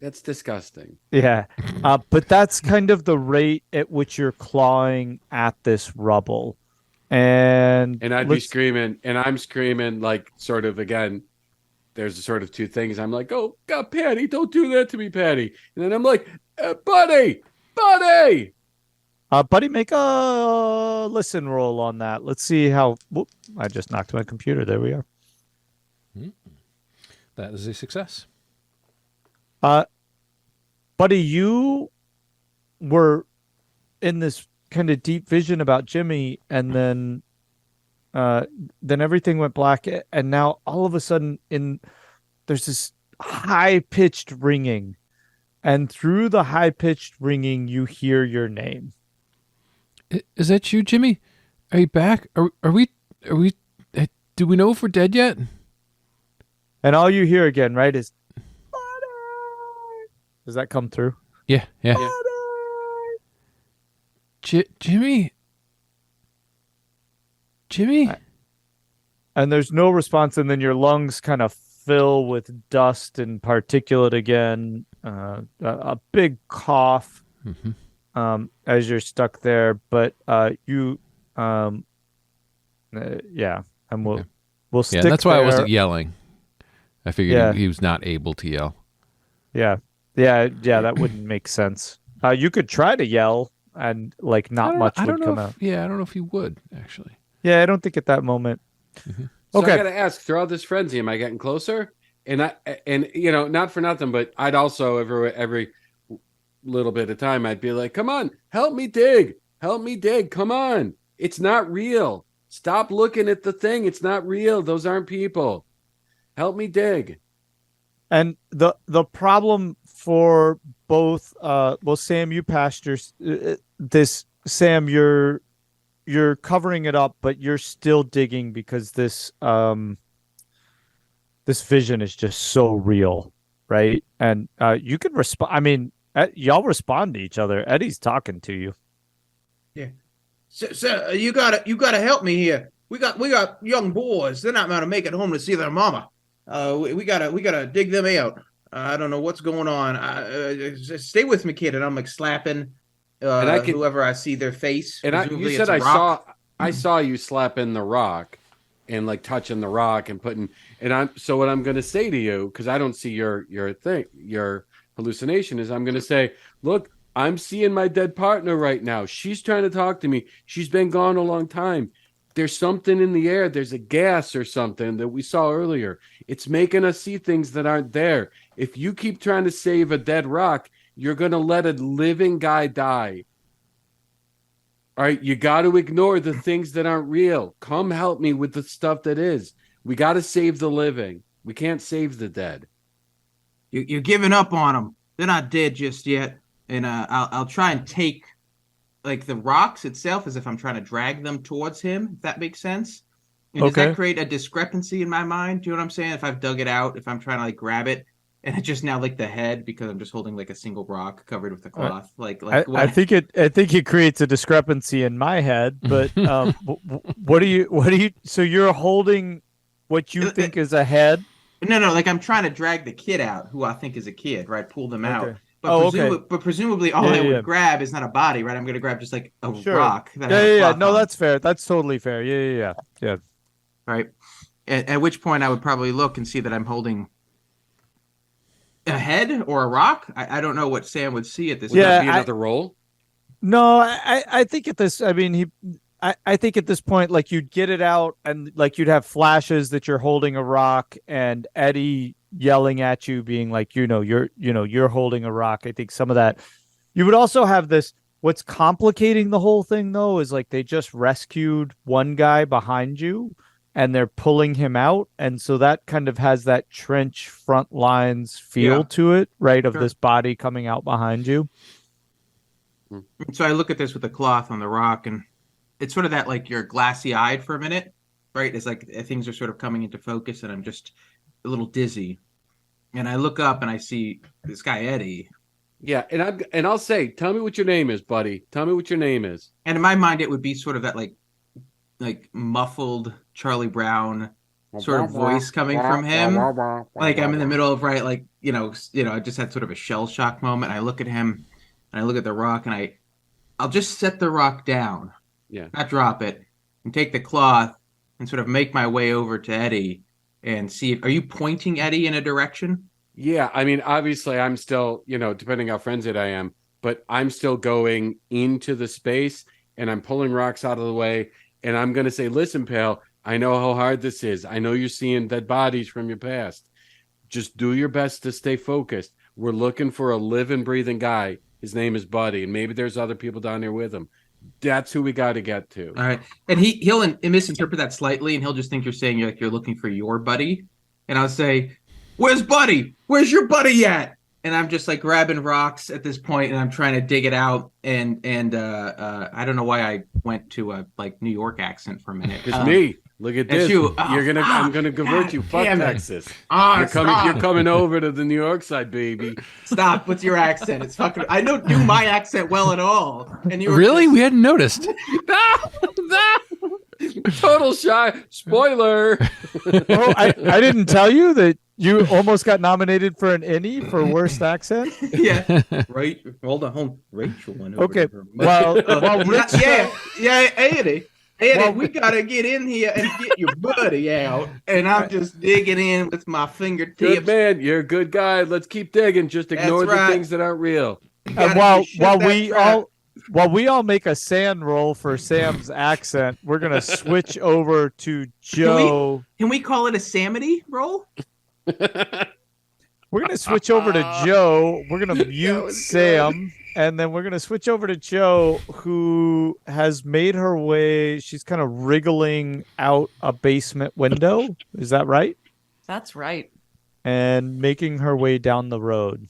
that's disgusting. Yeah. But that's kind of the rate at which you're clawing at this rubble. And I'd be screaming, and I'm screaming like sort of again. There's sort of two things. I'm like, oh God, Patty, don't do that to me, Patty. And then I'm like, Buddy. Buddy, make a listen roll on that. Let's see how. Whoop, I just knocked my computer. There we are. That is a success. Buddy, you were in this kind of deep vision about Jimmy, and then everything went black, and now all of a sudden there's this high-pitched ringing, and through the high-pitched ringing you hear your name. Is that you, Jimmy? Are you back? Are we do we know if we're dead yet? And all you hear again, right, is does that come through? Yeah. Jimmy? And there's no response, and then your lungs kind of fill with dust and particulate again. A big cough as you're stuck there, but and we'll stick. Yeah, that's there. why I wasn't yelling. I figured he was not able to yell. Yeah, that wouldn't make sense. You could try to yell, and like not much would come out. Yeah, I don't know if he would actually. Yeah, I don't think at that moment. So Okay. I gotta ask, throughout this frenzy, am I getting closer? And not for nothing, but I'd also every little bit of time I'd be like, come on, help me dig, come on. It's not real. Stop looking at the thing. It's not real. Those aren't people. Help me dig. And the problem for both, Sam, you passed this. Sam, you're covering it up, but you're still digging because this vision is just so real, right? And you can respond. I mean, y'all respond to each other. Eddie's talking to you. Yeah. So you gotta help me here. We got young boys. They're not gonna make it home to see their mama. We gotta dig them out. I don't know what's going on. Stay with me, kid. And I'm like slapping whoever I see their face. And you said I saw you slapping the rock and like touching the rock and putting. So what I'm gonna say to you, because I don't see your hallucination, is I'm gonna say, look, I'm seeing my dead partner right now. She's trying to talk to me. She's been gone a long time. There's something in the air. There's a gas or something that we saw earlier. It's making us see things that aren't there. If you keep trying to save a dead rock, you're going to let a living guy die. All right, you got to ignore the things that aren't real. Come help me with the stuff that is. We got to save the living. We can't save the dead. You're giving up on them. They're not dead just yet. And I'll try and take like the rocks itself as if I'm trying to drag them towards him, if that makes sense. And does that create a discrepancy in my mind? Do you know what I'm saying? If I've dug it out, if I'm trying to like grab it, and it's just now like the head because I'm just holding like a single rock covered with a cloth. I think it creates a discrepancy in my head. But what do you? So you're holding what you think is a head? No, like I'm trying to drag the kid out, who I think is a kid, right? Pull them out. But presumably all I would grab is not a body, right? I'm going to grab just like a rock. Yeah. No, that's fair. That's totally fair. Yeah. Right. At which point I would probably look and see that I'm holding a head or a rock. I don't know what Sam would see at this. Would that be another roll? No, I think at this, I mean, I think at this point, like you'd get it out and like you'd have flashes that you're holding a rock and Eddy yelling at you being like, you're holding a rock. I think some of that you would also have this. What's complicating the whole thing though is like they just rescued one guy behind you and they're pulling him out, and so that kind of has that trench front lines feel to it, right? Of this body coming out behind you. So I look at this with the cloth on the rock, and it's sort of that like you're glassy eyed for a minute, right? It's like things are sort of coming into focus and I'm just a little dizzy. And I look up and I see this guy, Eddy. Yeah. And I'll say, tell me what your name is, buddy. Tell me what your name is. And in my mind, it would be sort of that like muffled Charlie Brown sort of voice coming from him. Like I'm in the middle of, right. Like, I just had sort of a shell shock moment. I look at him and I look at the rock and I'll just set the rock down. Yeah. Not drop it. and take the cloth and sort of make my way over to Eddy and see. Are you pointing Eddy in a direction? Yeah, I mean, obviously, I'm still, depending how frenzied I am, but I'm still going into the space and I'm pulling rocks out of the way. And I'm going to say, listen, pal, I know how hard this is. I know you're seeing dead bodies from your past. Just do your best to stay focused. We're looking for a living, breathing guy. His name is Buddy, and maybe there's other people down there with him. That's who we got to get to. All right. And he'll misinterpret that slightly, and he'll just think you're saying you're looking for your buddy. And I'll say, where's Buddy? Where's your buddy at? And I'm just like grabbing rocks at this point, and I'm trying to dig it out. And I don't know why I went to a New York accent for a minute. It's me. Look at this. I'm gonna convert you. Fuck Texas. You're coming over to the New York side, baby. Stop. What's your accent? It's fucking. I don't do my accent well at all. And you really? We hadn't noticed. Total shy. Spoiler. Oh, I didn't tell you that you almost got nominated for an Emmy for worst accent. Yeah. Right. Hold on. Rachel went over. Okay. To her. Well, Rich. Yeah, Eddy. Eddy, we gotta get in here and get your buddy out. And I'm just digging in with my fingertips. Good man, you're a good guy. Let's keep digging. Just ignore the things that aren't real. While we all make a sand roll for Sam's accent, we're gonna switch over to Joe. Can we call it a Samity roll? We're gonna switch over to Joe. We're gonna mute Sam. And then we're going to switch over to Joe, who has made her way. She's kind of wriggling out a basement window. Is that right? That's right. And making her way down the road.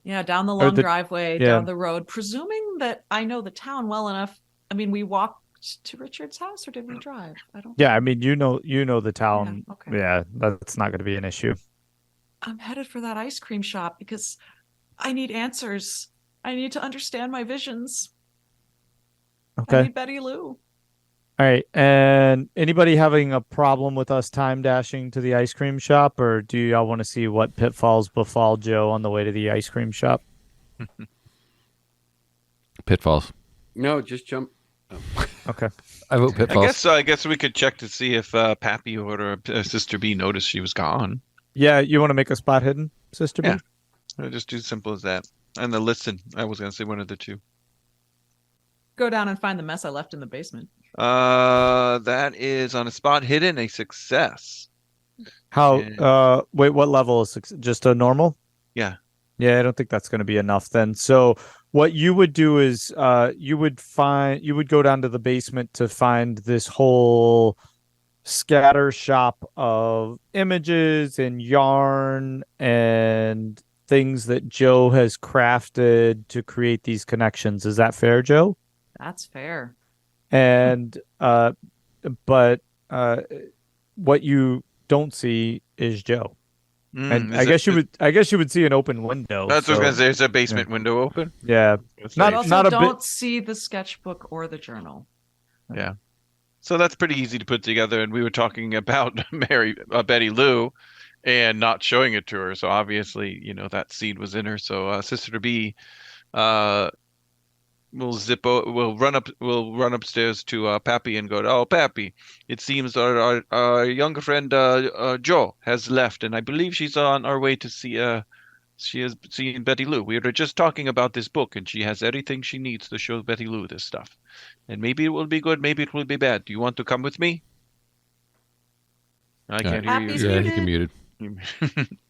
Yeah, down the long driveway, down the road, presuming that I know the town well enough. I mean, we walked to Richard's house, or did we drive? I don't. Yeah, I mean, you know the town. Yeah, okay. Yeah, that's not going to be an issue. I'm headed for that ice cream shop because I need answers. I need to understand my visions. Okay. I need Betty Lou. All right. And anybody having a problem with us time dashing to the ice cream shop, or do y'all want to see what pitfalls befall Joe on the way to the ice cream shop? Pitfalls. No, just jump. Oh. Okay. I vote pitfalls. I guess we could check to see if Pappy or Sister B noticed she was gone. Yeah, you want to make a spot hidden, Sister B? Yeah. I'll just do simple as that. And the listen. I was going to say one of the two. Go down and find the mess I left in the basement. That is on a spot hidden, a success. How? Wait, what level is just a normal? Yeah. Yeah, I don't think that's going to be enough then. So what you would do is you would go down to the basement to find this whole scatter shop of images and yarn and things that Joe has crafted to create these connections. Is that fair, Joe? That's fair. And but what you don't see is Joe. And I guess you would see an open window. That's what I was gonna say. Is a basement window open? Yeah. Don't see the sketchbook or the journal. Yeah. So that's pretty easy to put together. And we were talking about Betty Lou and not showing it to her. So obviously, that seed was in her. So Sister B will run upstairs to Pappy and go, "Oh, Pappy, it seems our younger friend Joe has left, and I believe she's on our way to see she is seeing Betty Lou. We were just talking about this book, and she has everything she needs to show Betty Lou this stuff. And maybe it will be good, maybe it will be bad. Do you want to come with me?" I can't hear you. Yeah, he can muted.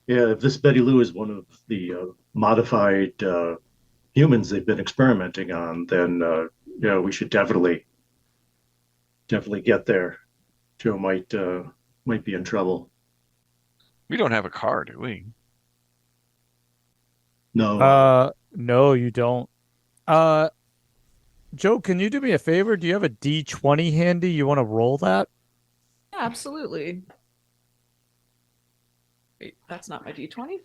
Yeah, if this Betty Lou is one of the modified humans they've been experimenting on, then we should definitely get there. Joe might be in trouble. We don't have a car, do we? No. No, you don't. Joe, can you do me a favor? Do you have a D20 handy? You want to roll that? Yeah, absolutely. Wait, that's not my D20.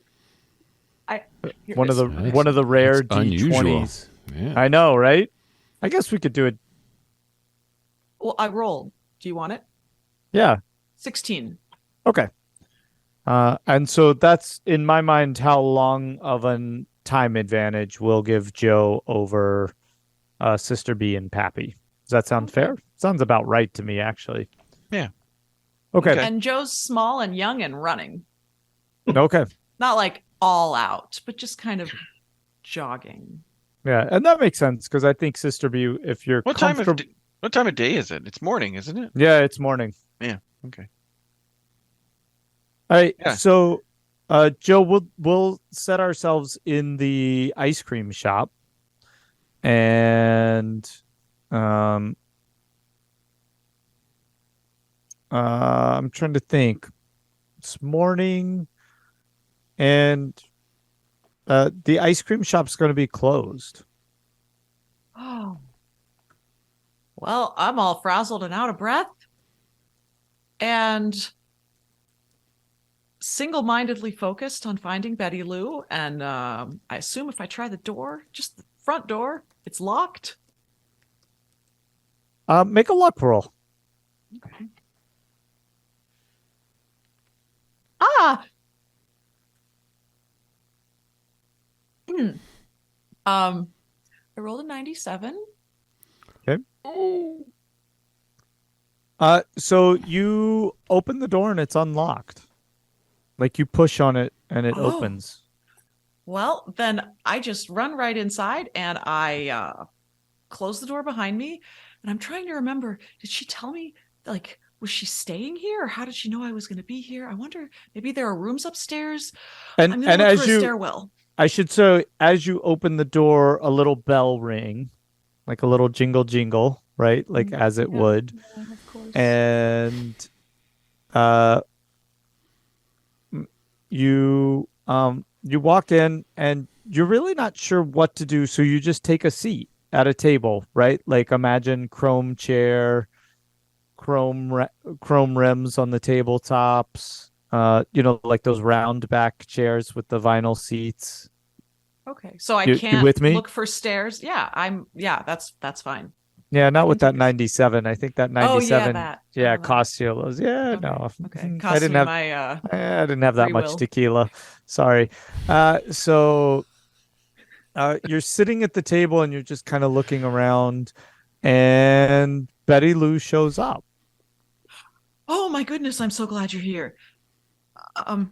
One of the rare That's D20s. Yeah. I know, right? I guess we could do it. Well, I rolled. Do you want it? Yeah. 16. Okay. And so that's, in my mind, how long of a time advantage we'll give Joe over Sister B and Pappy. Does that sound Okay. fair? Sounds about right to me, actually. Yeah. Okay. Okay. And Joe's small and young and running. Okay. Not like all out, but just kind of jogging. Yeah, and that makes sense because I think Sister View, if you're What time comfortable, what time of day is it? It's morning, isn't it? yeah, it's morning. Yeah. Okay. All right, Yeah. so Joe, we'll set ourselves in the ice cream shop, and I'm trying to think. It's morning, and the ice cream shop's going to be closed. Oh. Well, I'm all frazzled and out of breath. And single-mindedly focused on finding Betty Lou. And I assume if I try the door, just the front door, it's locked. Make a luck roll. Okay. Ah. I rolled a 97. So you open the door and it's unlocked. Like you push on it and it Oh. opens. Well, then I just run right inside and I close the door behind me. And I'm trying to remember, did she tell me, like, was she staying here or how did she know I was going to be here? I wonder, maybe there are rooms upstairs. I'm And going to look as for a you, stairwell. I should say, as you open the door, a little bell ring, like a little jingle jingle, right? Like as it would. Yeah, of course. And you walk in and you're really not sure what to do, so you just take a seat at a table, right? Like imagine chrome chair, chrome rims on the tabletops, like those round back chairs with the vinyl seats. Okay, so I You can't with me? look for stairs. Yeah, that's fine. Yeah, not can with that take a- 97. I think that Oh, 97 yeah, that. yeah, Oh, that. cost you those. Yeah, Okay, no. okay. I Cost didn't me have my I didn't have that free much will. tequila. Sorry. So you're sitting at the table and you're just kind of looking around, and Betty Lou shows up. Oh my goodness, I'm so glad you're here. Can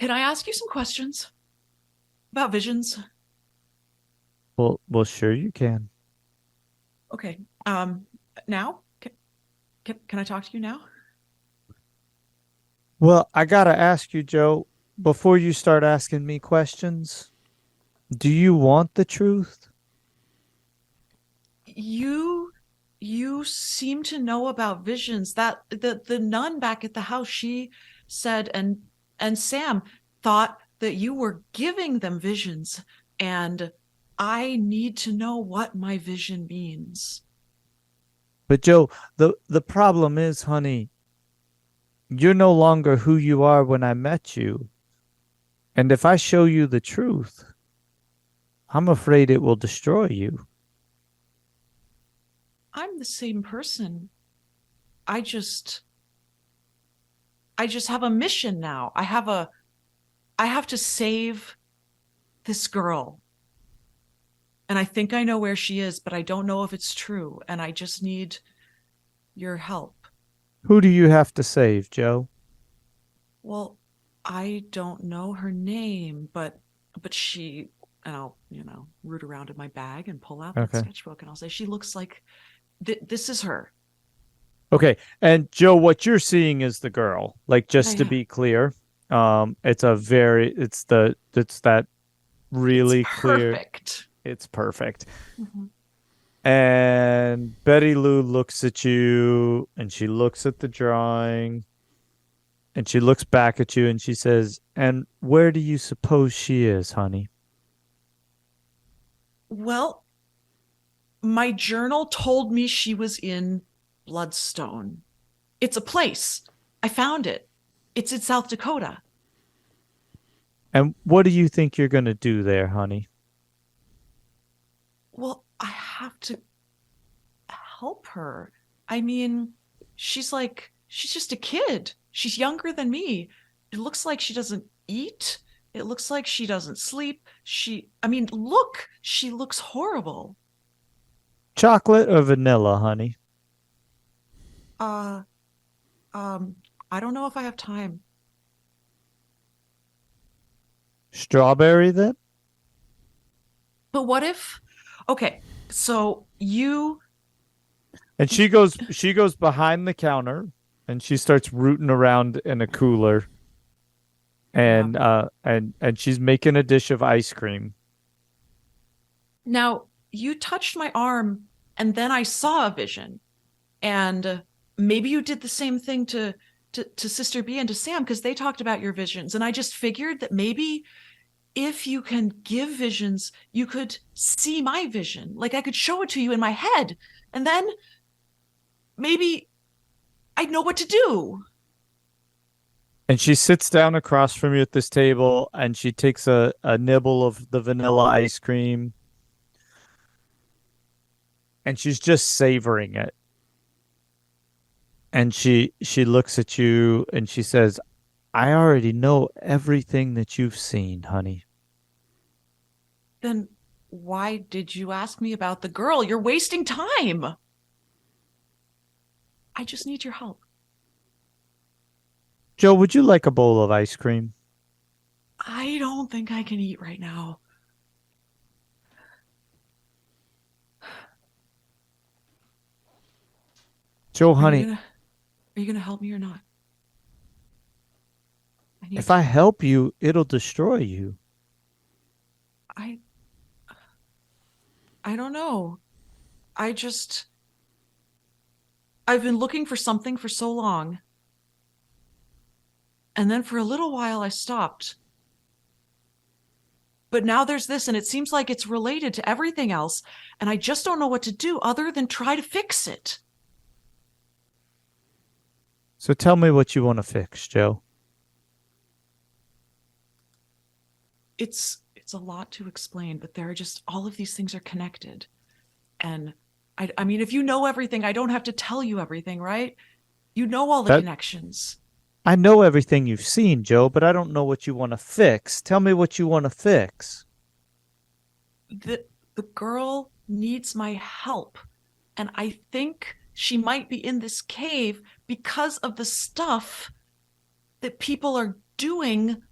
I ask you some questions about visions? Well, sure you can. Okay. Now? Can I talk to you now? Well, I gotta ask you, Joe, before you start asking me questions, do you want the truth? You seem to know about visions. That the nun back at the house, she said, and Sam thought that you were giving them visions, and I need to know what my vision means. But Joe, the problem is, honey, you're no longer who you are when I met you. And if I show you the truth, I'm afraid it will destroy you. I'm the same person. I just have a mission now. I have to save this girl. And I think I know where she is, but I don't know if it's true. And I just need your help. Who do you have to save, Joe? Well, I don't know her name, but she, and I'll, root around in my bag and pull out that Okay. sketchbook and I'll say, she looks like this is her. Okay. And Joe, what you're seeing is the girl. Like, just to Yeah. be clear, it's that really It's clear. perfect. It's perfect. Mhm. And Betty Lou looks at you and she looks at the drawing and she looks back at you and she says, "And where do you suppose she is, honey?" Well, my journal told me she was in Bloodstone. It's a place. I found it. It's in South Dakota. And what do you think you're going to do there, honey? Well, I have to help her. I mean, she's just a kid. She's younger than me. It looks like she doesn't eat. It looks like she doesn't sleep. She looks horrible. Chocolate or vanilla, honey? Uh, I don't know if I have time. Strawberry then? But what if? Okay, so you. And she goes behind the counter and she starts rooting around in a cooler and she's making a dish of ice cream. Now, you touched my arm and then I saw a vision. And maybe you did the same thing to Sister B and to Sam because they talked about your visions. And I just figured that maybe if you can give visions, you could see my vision. Like I could show it to you in my head. And then maybe I'd know what to do. And she sits down across from you at this table and she takes a nibble of the vanilla ice cream. And she's just savoring it. And she looks at you and she says, I already know everything that you've seen, honey. Then why did you ask me about the girl? You're wasting time. I just need your help. Joe, would you like a bowl of ice cream? I don't think I can eat right now. Joe, honey, Are you gonna help me or not? if I help you, it'll destroy you. I don't know. I've been looking for something for so long. And then for a little while I stopped. But now there's this, and it seems like it's related to everything else. And I just don't know what to do other than try to fix it. So tell me what you want to fix, Joe. It's a lot to explain, but there are just all of these things are connected. And I mean, if you know everything, I don't have to tell you everything, right? You know all the connections. I know everything you've seen, Joe, but I don't know what you want to fix. Tell me what you want to fix. The girl needs my help. And I think she might be in this cave because of the stuff that people are doing.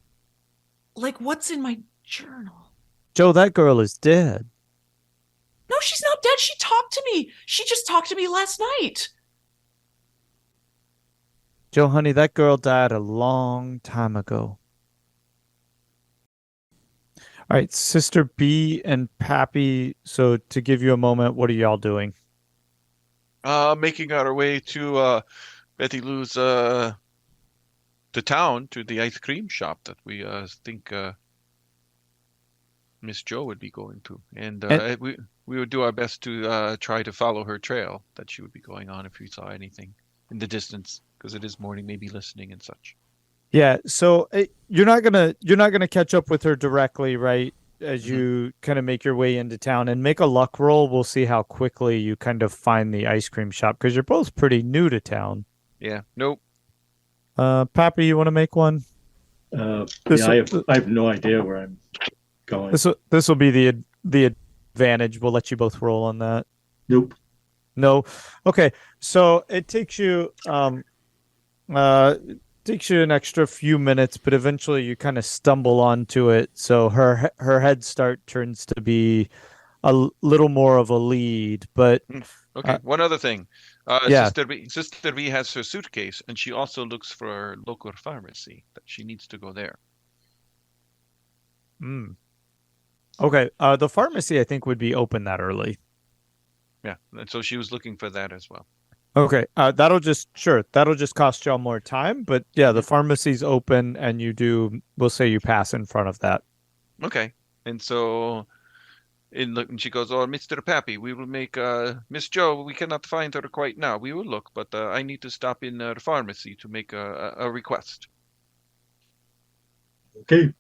Like what's in my journal. Joe, that girl is dead. No, she's not dead. She talked to me. She just talked to me last night. Joe, honey, that girl died a long time ago. All right, Sister B and Pappy. So to give you a moment, what are y'all doing? Making our way to Betty Lou's to town to the ice cream shop that we think Miss Joe would be going to, and we would do our best to try to follow her trail that she would be going on if we saw anything in the distance, because it is morning, maybe listening and such. Yeah, so you're not gonna catch up with her directly, right? As you kind of make your way into town, and make a luck roll. We'll see how quickly you kind of find the ice cream shop because you're both pretty new to town. Yeah. Nope. Pappy, you want to make one? I have no idea where I'm going. This will be the advantage. We'll let you both roll on that. Nope. No. Okay. So it takes you an extra few minutes, but eventually you kind of stumble onto it. So her head start turns to be a little more of a lead. But okay, one other thing. Yeah. Sister B has her suitcase, and she also looks for a local pharmacy that she needs to go there. Okay. The pharmacy I think would be open that early. Yeah, and so she was looking for that as well. Okay. That'll just cost y'all more time, but yeah, the pharmacy's open, and we'll say you pass in front of that. Okay, and so and she goes, "Oh, Mr. Pappy, we will make Miss Joe. We cannot find her quite now. We will look, but I need to stop in the pharmacy to make a request." Okay.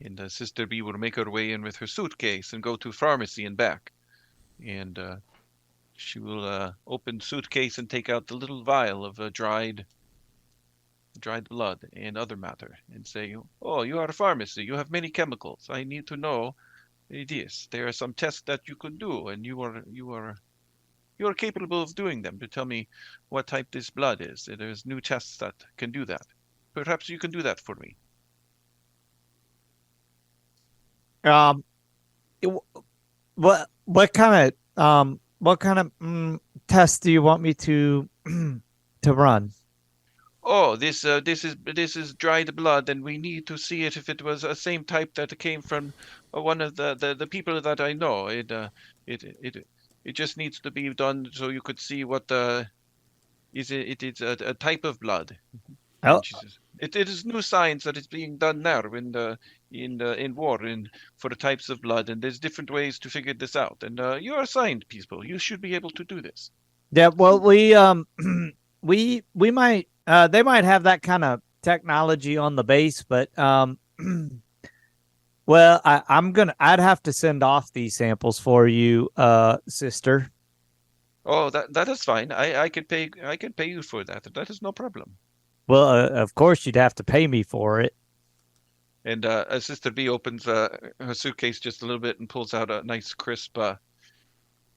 And Sister B will make her way in with her suitcase and go to pharmacy and back. And she will open suitcase and take out the little vial of dried blood and other matter and say, "Oh, you are a pharmacy. You have many chemicals. I need to know It is. There are some tests that you could do, and you are capable of doing them to tell me what type this blood is. There's new tests that can do that. Perhaps you can do that for me. What kind of tests do you want me to to run? Oh, this is dried blood, and we need to see it if it was the same type that came from one of the people that I know. It just needs to be done so you could see what it is a type of blood. Oh. And she says, it is new science that is being done now in war for the types of blood, and there's different ways to figure this out. And you are signed people. You should be able to do this. Yeah, well, we we might they might have that kind of technology on the base, but well, I'd have to send off these samples for you, sister. Oh, that is fine. I can pay you for that. That is no problem. Well, of course you'd have to pay me for it. And Sister B opens her suitcase just a little bit and pulls out a nice crisp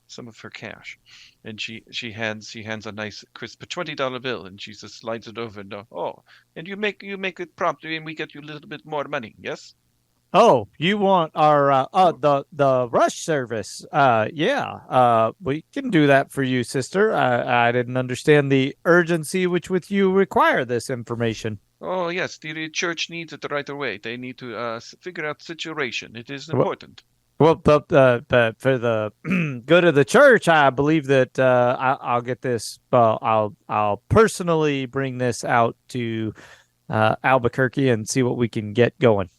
some of her cash, and she hands a nice crisp $20 bill, and she just slides it over and and you make it promptly, and we get you a little bit more money. Yes. Oh, you want our the rush service? Yeah. We can do that for you, sister. I didn't understand the urgency with you require this information. Oh yes, the church needs it right away. They need to figure out the situation. It is important. Well, but for the good of the church, I believe that I'll get this. I'll personally bring this out to Albuquerque and see what we can get going.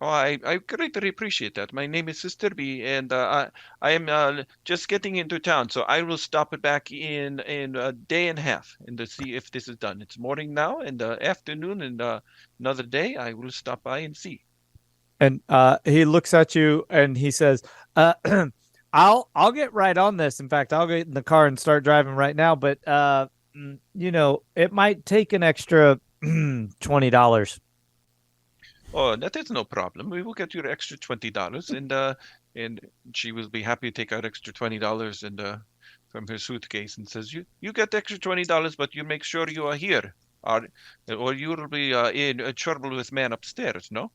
Oh, I greatly appreciate that. My name is Sister B, and I am just getting into town, so I will stop it back in a day and a half and to see if this is done. It's morning now, and afternoon, and another day I will stop by and see. And he looks at you and he says, I'll get right on this. In fact, I'll get in the car and start driving right now. But it might take an extra $20. Oh, that is no problem. We will get you an extra $20, and she will be happy to take out extra $20 and from her suitcase and says, you get extra $20, but you make sure you are here, or you will be in trouble with man upstairs. No.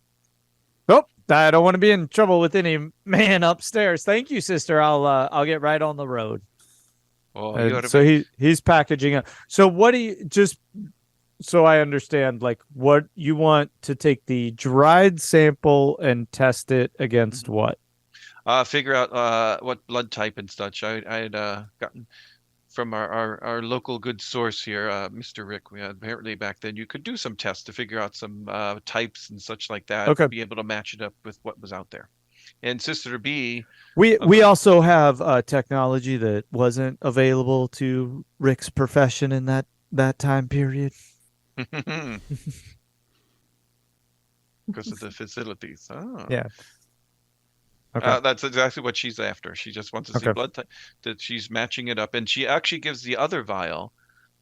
Nope, I don't want to be in trouble with any man upstairs. Thank you, sister. I'll get right on the road. Oh, so he's packaging it. So what do you just so I understand, like, what you want to take the dried sample and test it against what? Figure out what blood type and such. I had gotten from our local good source here, Mr. Rick. We had apparently back then you could do some tests to figure out some types and such like that. Okay. To be able to match it up with what was out there. And Sister B, we also have technology that wasn't available to Rick's profession in that time period. Because of the facilities. Oh. Yeah. Okay. That's exactly what she's after. She just wants to see blood type, that she's matching it up. And she actually gives the other vial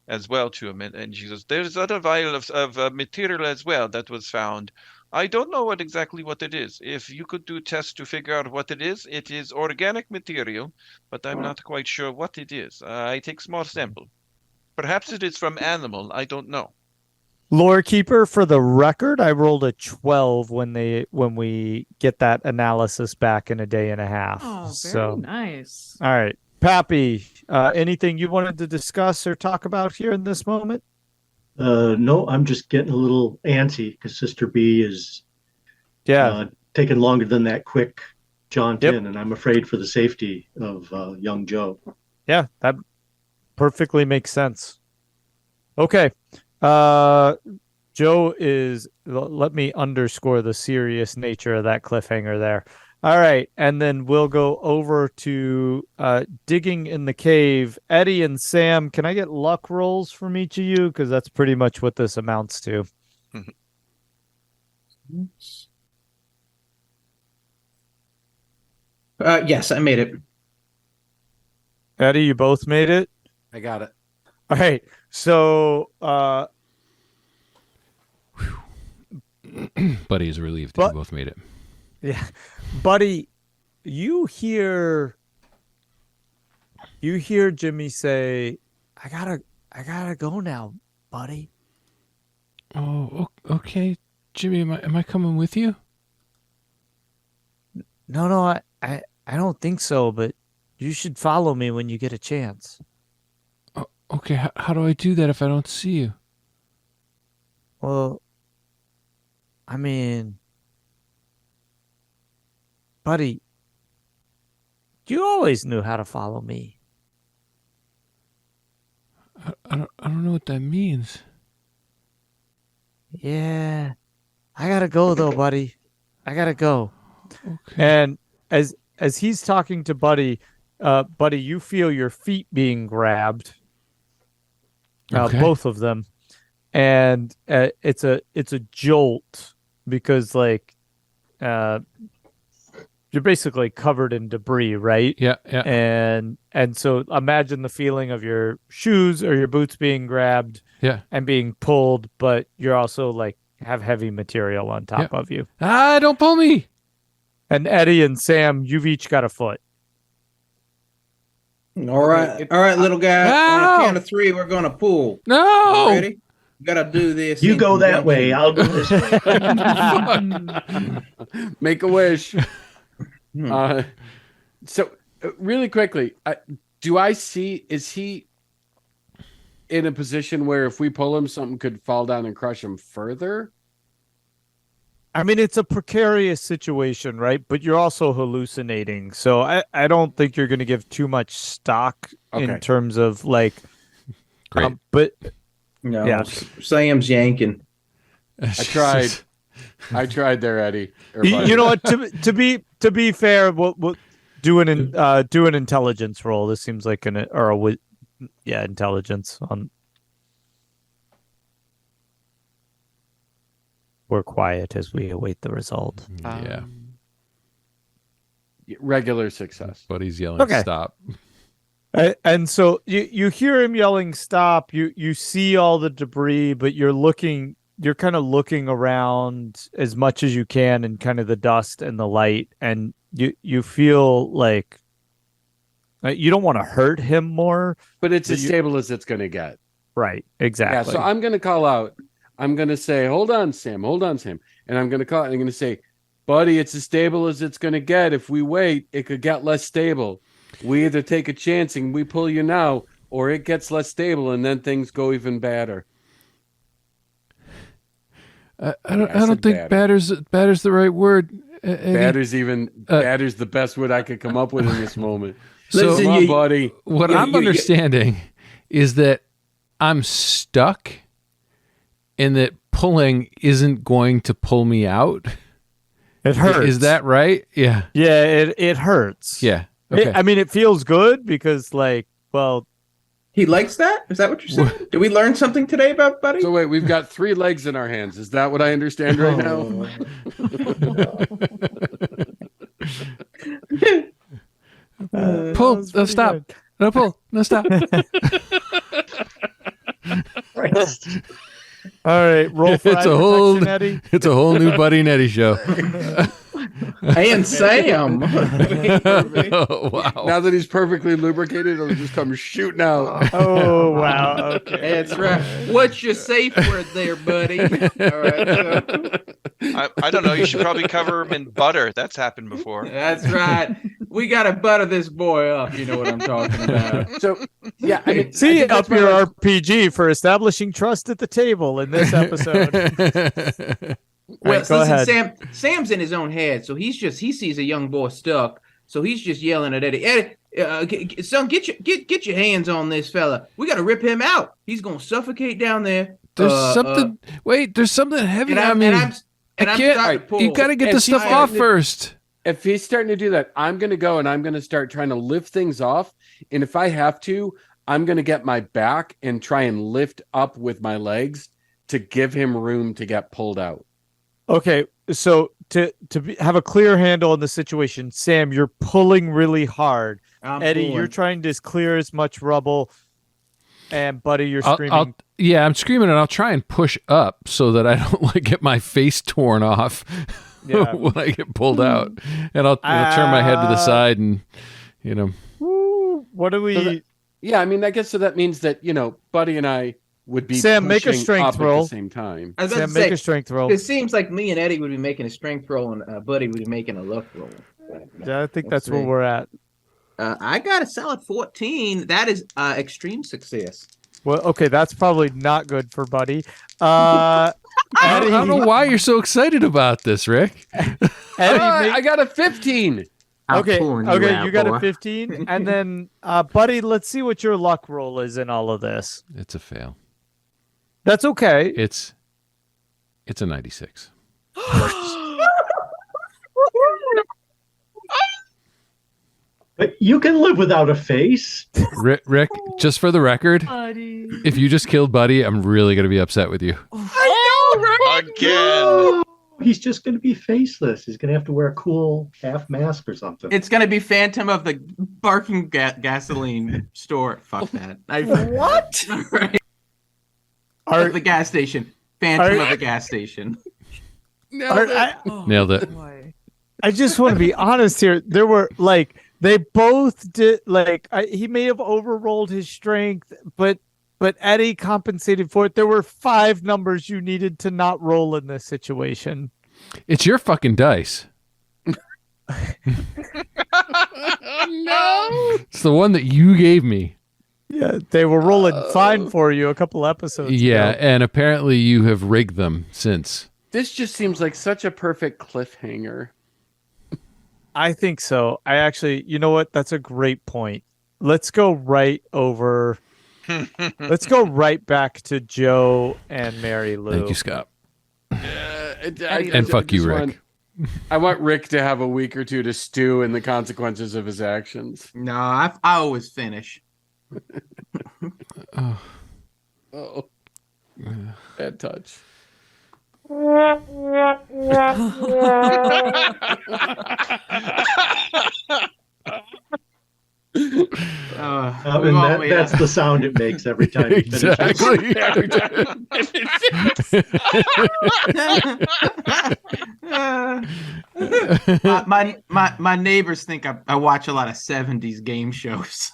as well to him. And she says, there's other vial of material as well that was found. I don't know exactly what it is. If you could do tests to figure out what it is organic material, but I'm not quite sure what it is. I take small sample. Perhaps it is from animal. I don't know. Lore Keeper, for the record, I rolled a 12 when we get that analysis back in a day and a half. Oh, very nice. All right. Pappy, anything you wanted to discuss or talk about here in this moment? No, I'm just getting a little antsy because Sister B is taking longer than that quick jaunt in, and I'm afraid for the safety of young Joe. Yeah, that perfectly makes sense. Okay. Joe is, let me underscore the serious nature of that cliffhanger there. All right. And then we'll go over to digging in the cave. Eddy and Sam, can I get luck rolls from each of you? Because that's pretty much what this amounts to. Yes, I made it. Eddy, you both made it? I got it. All right. So, Buddy is relieved that you both made it. Yeah. Buddy, you hear Jimmy say, I gotta go now, buddy. Oh, okay. Jimmy, am I coming with you? No, I don't think so, but you should follow me when you get a chance. Okay, how do I do that if I don't see you? Well, I mean, buddy, you always knew how to follow me. I don't know what that means. Yeah, I gotta go though, buddy. I gotta go. Okay. And as he's talking to Buddy, Buddy, you feel your feet being grabbed, Okay. both of them, and it's a jolt because like you're basically covered in debris, right? Yeah. And so imagine the feeling of your shoes or your boots being grabbed Yeah. and being pulled, but you're also like have heavy material on top of you. Don't pull me. And Eddie and Sam, you've each got a foot. All right, little guy. On a count of 3, we're gonna pull. No. Ready? You gotta do this. You in go that conjunction. way. I'll go this way. Make a wish. So really quickly, is he in a position where if we pull him, something could fall down and crush him further? I mean, it's a precarious situation, right? But you're also hallucinating. So I don't think you're going to give too much stock in Okay. terms of like, Great. but No, Yeah. Sam's yanking. I tried there, Eddie. Or you Buddy. know what? To be fair, we'll do an intelligence roll. This seems like intelligence on. We're quiet as we await the result. Yeah. Regular success. Buddy's yelling, Okay. stop. And so you hear him yelling stop, you see all the debris, but you're kind of looking around as much as you can in kind of the dust and the light, and you feel like you don't want to hurt him more. But it's as stable as it's going to get. Right, exactly. Yeah, so I'm going to call out. I'm going to say, hold on, Sam. And I'm going to call it. I'm going to say, buddy, it's as stable as it's going to get. If we wait, it could get less stable. We either take a chance and we pull you now, or it gets less stable and then things go even badder. I don't think batter's the right word. Batter's the best word I could come up with in this moment. So, Come on, buddy. What I'm understanding is that I'm stuck and that pulling isn't going to pull me out. It hurts. Is that right? Yeah. Yeah, it hurts. Yeah. Okay. I mean, it feels good because, like, well, He likes that? Is that what you're saying? Did we learn something today about Buddy? So wait, we've got 3 legs in our hands. Is that what I understand right now? Pull. No, stop. No, pull. No, stop. All right, roll for It's a whole- protection, Eddie. It's a whole new Buddy and Eddie show. And Sam. Oh, wow. Now that he's perfectly lubricated, it'll just come shooting out. Oh wow. Okay. That's right. What's your safe word there, buddy? All right. So, I don't know. You should probably cover him in butter. That's happened before. that's right. We got to butter this boy up. You know what I'm talking about. So, yeah, I mean, See, I think up that's your my- RPG for establishing trust at the table in this episode. Well, Right, go listen, ahead. Sam's in his own head, so he sees a young boy stuck, so he's just yelling at Eddie. Eddie, son, get your hands on this fella. We got to rip him out. He's gonna suffocate down there. There's something. Wait, there's something heavy And on I'm, me. and I'm, and I I'm can't. starting to pull. You got to get And the stuff he's off starting to- first. If he's starting to do that, I'm going to go and I'm going to start trying to lift things off. And if I have to, I'm going to get my back and try and lift up with my legs to give him room to get pulled out. Okay, so have a clear handle on the situation, Sam, you're pulling really hard. I'm Eddie, pulling. you're trying to clear as much rubble, and Buddy, you're I'll- screaming. I'm screaming and I'll try and push up so that I don't like get my face torn off. Yeah. when I get pulled out, and I'll turn my head to the side, and Woo, what do we? So yeah, I mean, I guess so. That means that Buddy and I would be Sam, make a pushing strength up roll. at the same time. I was about Sam, to make say, a strength roll. it seems like me and Eddie would be making a strength roll, and Buddy would be making a luck roll. Yeah, I think Let's that's where see. we're at. I got a solid 14. That is extreme success. Well, okay, that's probably not good for Buddy. I Eddie, don't know why you're so excited about this, Rick. Eddie, I got a 15. I'm okay, pulling okay, out, you got boy. a 15, and then Buddy, let's see what your luck roll is in all of this. It's a fail. That's okay. It's a 96. But you can live without a face. Rick, just for the record, Buddy. if you just killed Buddy, I'm really gonna be upset with you. Again. No, he's just going to be faceless. He's going to have to wear a cool half mask or something. It's gonna be Phantom of the barking gasoline store. Fuck that. What? Right. Of the gas station. Phantom of the gas station. Nailed it. Boy. I just want to be honest here. There were they both did he may have overrolled his strength, but Eddie compensated for it. There were 5 numbers you needed to not roll in this situation. It's your fucking dice. No. It's the one that you gave me. Yeah, they were rolling fine for you a couple episodes Yeah, ago. and apparently you have rigged them since. This just seems like such a perfect cliffhanger. I think so. I actually, you know what? That's a great point. Let's go right over. Let's go right back to Joe and Mary Lou. Thank you, Scott. And fuck you, Rick. I want Rick to have a week or two to stew in the consequences of his actions. No, I always finish. Oh, bad touch. That's the sound it makes every time he finishes. Exactly. My neighbors think I watch a lot of 70s game shows.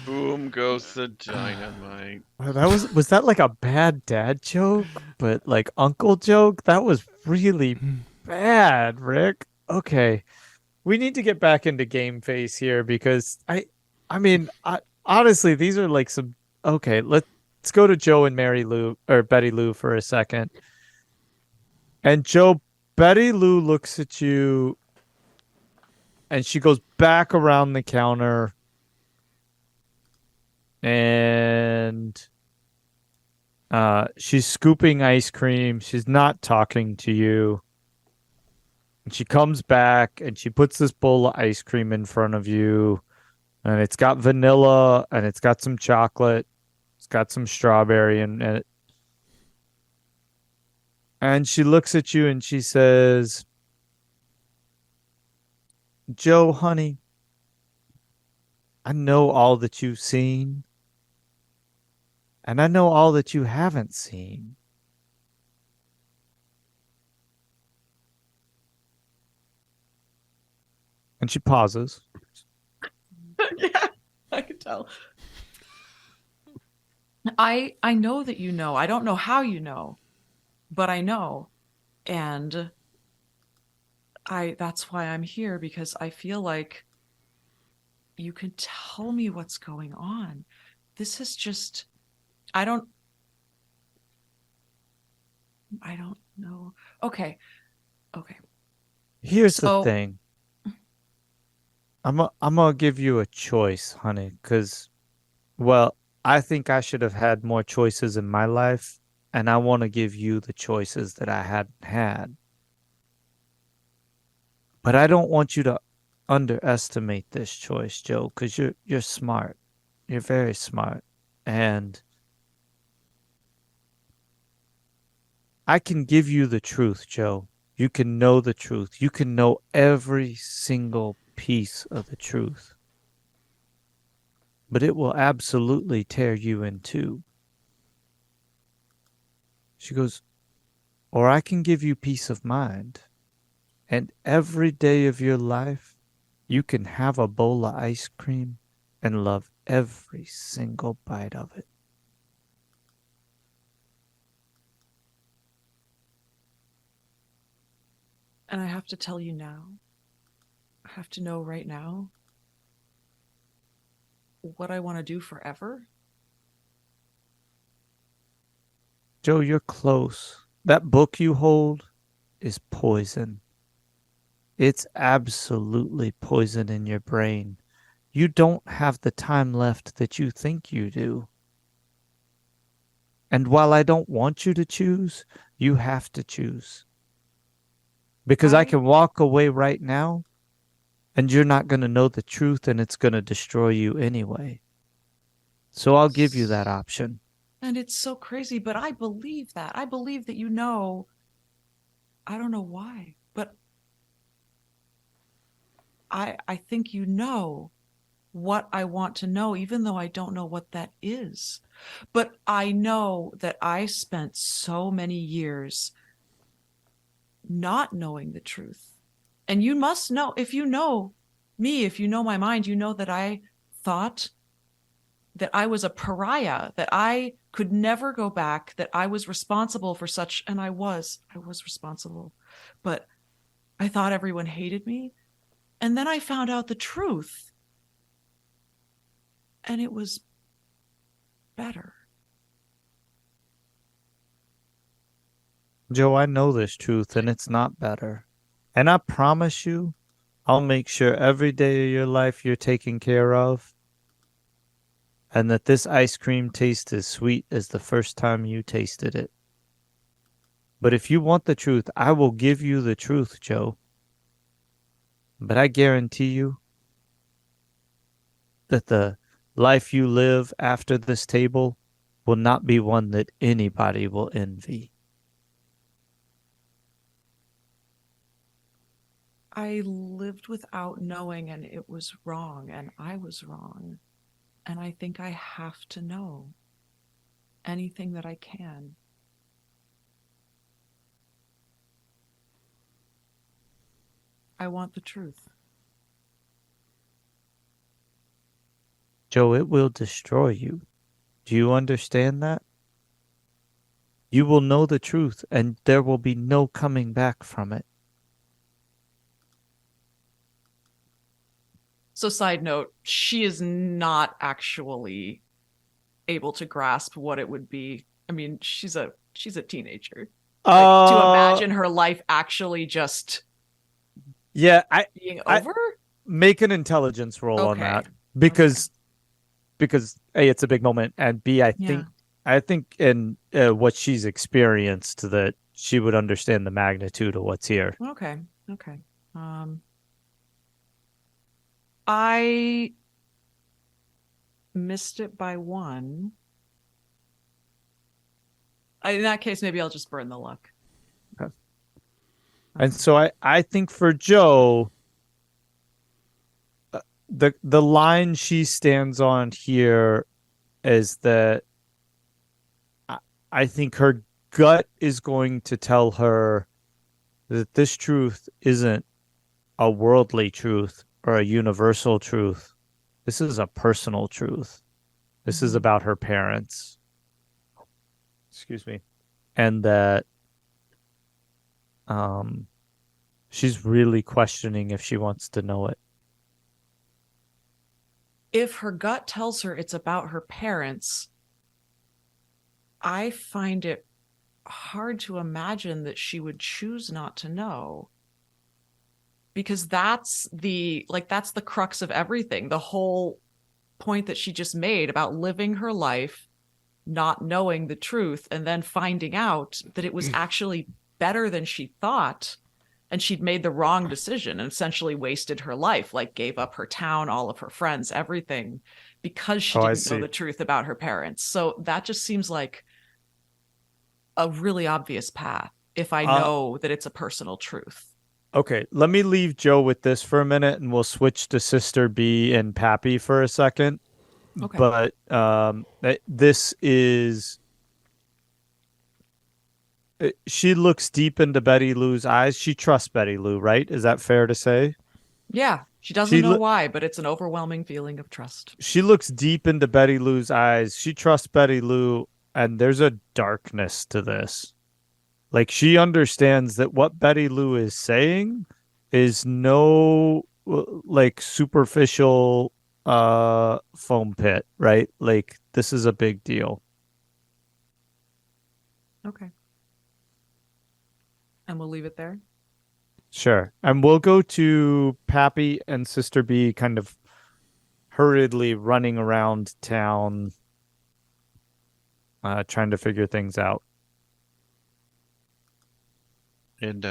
Boom goes the dynamite. Was that like a bad dad joke, but like uncle joke? That was really bad, Rick. Okay. We need to get back into game face here because honestly, these are like some okay, let's go to Joe and Mary Lou or Betty Lou for a second. And Joe, Betty Lou looks at you and she goes back around the counter and she's scooping ice cream. She's not talking to you. And she comes back and she puts this bowl of ice cream in front of you. And it's got vanilla and it's got some chocolate. It's got some strawberry in it. And she looks at you and she says, Joe, honey, I know all that you've seen. And I know all that you haven't seen. And she pauses. Yeah, I can tell. I know that you know. I don't know how you know, but I know. And that's why I'm here, because I feel like you can tell me what's going on. This is just I don't know. Okay. Here's the So- thing. I'm gonna give you a choice, honey, because, well, I think I should have had more choices in my life, and I want to give you the choices that I hadn't had. But I don't want you to underestimate this choice, Joe, because you're smart. You're very smart, and I can give you the truth, Joe. You can know the truth. You can know every single piece of the truth. But it will absolutely tear you in two. She goes, or I can give you peace of mind. And every day of your life, you can have a bowl of ice cream and love every single bite of it. And I have to tell you now. I have to know right now what I want to do forever. Joe, you're close. That book you hold is poison. It's absolutely poison in your brain. You don't have the time left that you think you do. And while I don't want you to choose, you have to choose. Because I can walk away right now, and you're not going to know the truth, and it's going to destroy you anyway. So I'll give you that option. And it's so crazy, but I believe that. I believe that you know. I don't know why, but I think you know what I want to know, even though I don't know what that is. But I know that I spent so many years not knowing the truth. And you must know, if you know me, if you know my mind, you know that I thought that I was a pariah, that I could never go back, that I was responsible for such, and I was responsible. But I thought everyone hated me. And then I found out the truth. And it was better. Joe, I know this truth, and it's not better. And I promise you, I'll make sure every day of your life you're taken care of, and that this ice cream tastes as sweet as the first time you tasted it. But if you want the truth, I will give you the truth, Joe. But I guarantee you that the life you live after this table will not be one that anybody will envy. I lived without knowing, and it was wrong, and I was wrong. And I think I have to know anything that I can. I want the truth. Joe, it will destroy you. Do you understand that? You will know the truth, and there will be no coming back from it. So, side note, she is not actually able to grasp what it would be. I mean, she's a teenager. Like, to imagine her life actually just being over? Make an intelligence roll on that. Because A, it's a big moment, and B, I think in what she's experienced that she would understand the magnitude of what's here. Okay. I missed it by 1. In that case, maybe I'll just burn the luck. Okay. And so I think for Joe, the line she stands on here is that I think her gut is going to tell her that this truth isn't a worldly truth or a universal truth. This is a personal truth. This is about her parents. Excuse me. And that she's really questioning if she wants to know it. If her gut tells her it's about her parents, I find it hard to imagine that she would choose not to know. Because that's the crux of everything. The whole point that she just made about living her life, not knowing the truth, and then finding out that it was actually better than she thought. And she'd made the wrong decision and essentially wasted her life, like gave up her town, all of her friends, everything, because she didn't know the truth about her parents. So that just seems like a really obvious path if I know that it's a personal truth. Okay, let me leave Joe with this for a minute, and we'll switch to Sister B and Pappy for a second. Okay. But this is she looks deep into Betty Lou's eyes. She trusts Betty Lou, right? Is that fair to say? Yeah, she doesn't know why, but it's an overwhelming feeling of trust. She looks deep into Betty Lou's eyes. She trusts Betty Lou, and there's a darkness to this. Like, she understands that what Betty Lou is saying is no like superficial foam pit, right? Like, this is a big deal. Okay. And we'll leave it there. Sure. And we'll go to Pappy and Sister B kind of hurriedly running around town, trying to figure things out. And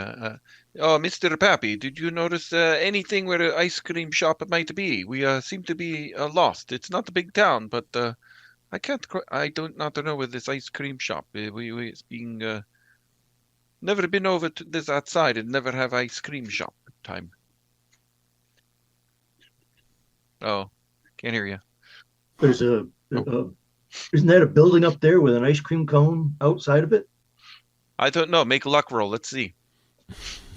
Mr. Pappy, did you notice anything where an ice cream shop might be? We seem to be lost. It's not a big town, but I don't not know where this ice cream shop. It's being never been over to this outside and never have ice cream shop time. Oh, can't hear you. There's isn't that a building up there with an ice cream cone outside of it? I don't know. Make a luck roll. Let's see.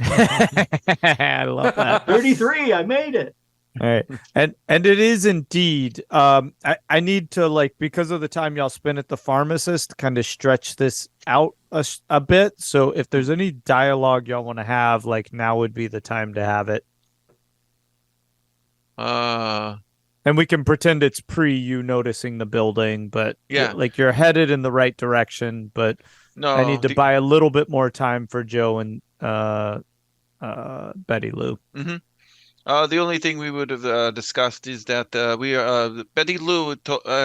I love that. 33. I made it. All right. And it is indeed. I need to, like, because of the time y'all spend at the pharmacist, kind of stretch this out a bit. So if there's any dialogue y'all want to have, like, now would be the time to have it. And we can pretend it's pre you noticing the building, but yeah, like, you're headed in the right direction, but no, I need to buy a little bit more time for Joe and Betty Lou. Mm-hmm. The only thing we would have discussed is that Betty Lou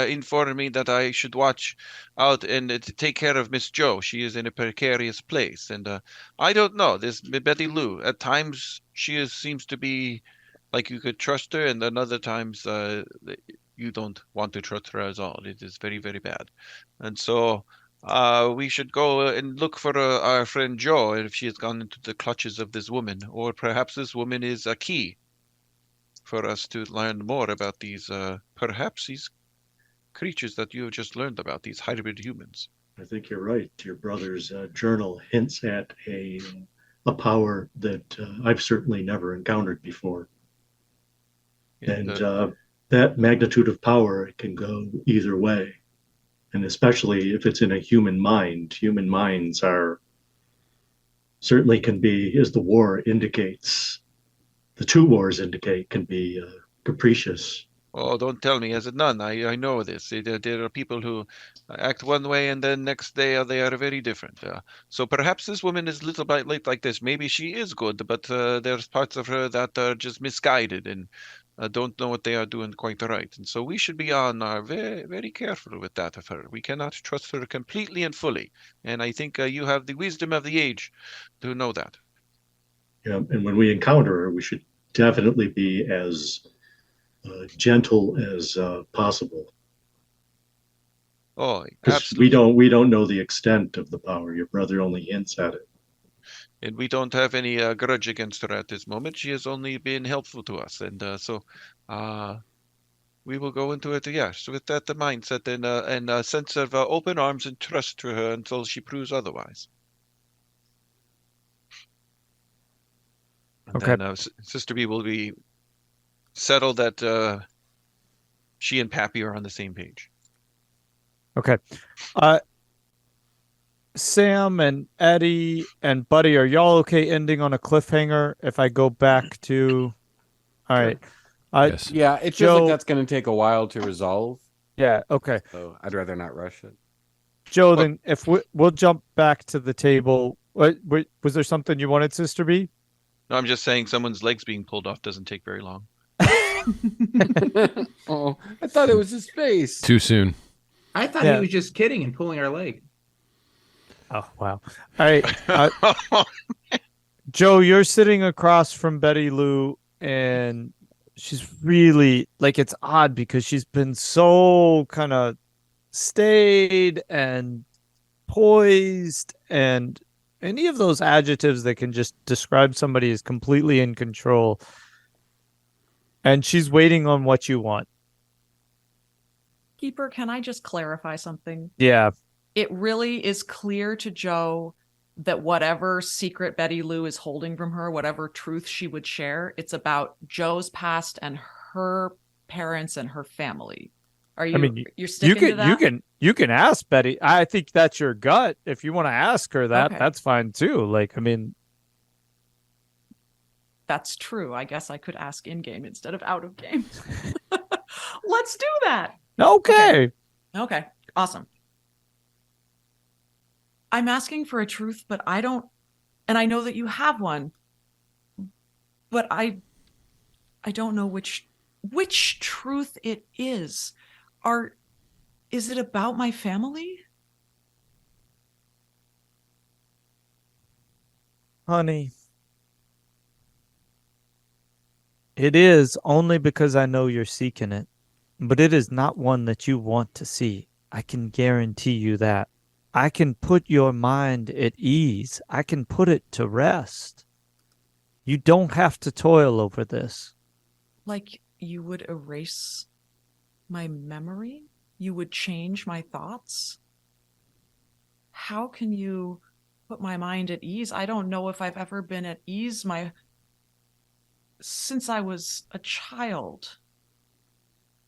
informed me that I should watch out and to take care of Miss Joe. She is in a precarious place, and I don't know this Betty Lou. At times seems to be like you could trust her, and then other times you don't want to trust her at all. It is very, very bad, and so. We should go and look for our friend Joe if she has gone into the clutches of this woman, or perhaps this woman is a key for us to learn more about these, perhaps these creatures that you have just learned about, these hybrid humans. I think you're right. Your brother's journal hints at a power that I've certainly never encountered before. And that magnitude of power can go either way. And especially if it's in a human mind. Human minds certainly can be, as the war indicates, the two wars indicate, can be capricious. Oh, don't tell me, as a nun, I know this. There are people who act one way and then next day they are very different. So perhaps this woman is a little bit late like this. Maybe she is good, but there's parts of her that are just misguided and don't know what they are doing quite right. And so we should be on our very, very careful with that of her. We cannot trust her completely and fully. And I think you have the wisdom of the age to know that. Yeah, and when we encounter her, we should definitely be as gentle as possible. Oh, absolutely. We don't know the extent of the power. Your brother only hints at it. And we don't have any grudge against her at this moment. She has only been helpful to us. And so we will go into it, yes, with that the mindset and a sense of open arms and trust to her until she proves otherwise. And okay. Then Sister B will be settled that she and Pappy are on the same page. Okay. Sam and Eddy and Buddy, are y'all okay ending on a cliffhanger if I go back to... All right. Yes. Yeah, it feels like that's going to take a while to resolve. Yeah, okay. So I'd rather not rush it. Joe, then if we'll jump back to the table. Was there something you wanted, Sister B? No, I'm just saying someone's legs being pulled off doesn't take very long. Oh, I thought it was his face. Too soon. I thought he was just kidding and pulling our leg. Oh, wow. All right. Joe, you're sitting across from Betty Lou, and she's really, like, it's odd because she's been so kind of staid and poised and any of those adjectives that can just describe somebody as completely in control. And she's waiting on what you want. Keeper, can I just clarify something? Yeah. It really is clear to Joe that whatever secret Betty Lou is holding from her, whatever truth she would share, it's about Joe's past and her parents and her family. Are you? I mean, you're sticking to that? You can ask Betty. I think that's your gut. If you want to ask her that, Okay. that's fine too. Like, I mean, That's true. I guess I could ask in game instead of out of game. Let's do that. okay. Okay. Awesome. I'm asking for a truth, but I don't, and I know that you have one, but I don't know which truth it is. Is it about my family? Honey, it is only because I know you're seeking it, but it is not one that you want to see. I can guarantee you that. I can put your mind at ease. I can put it to rest. You don't have to toil over this. Like you would erase my memory? You would change my thoughts? How can you put my mind at ease? I don't know if I've ever been at ease since I was a child.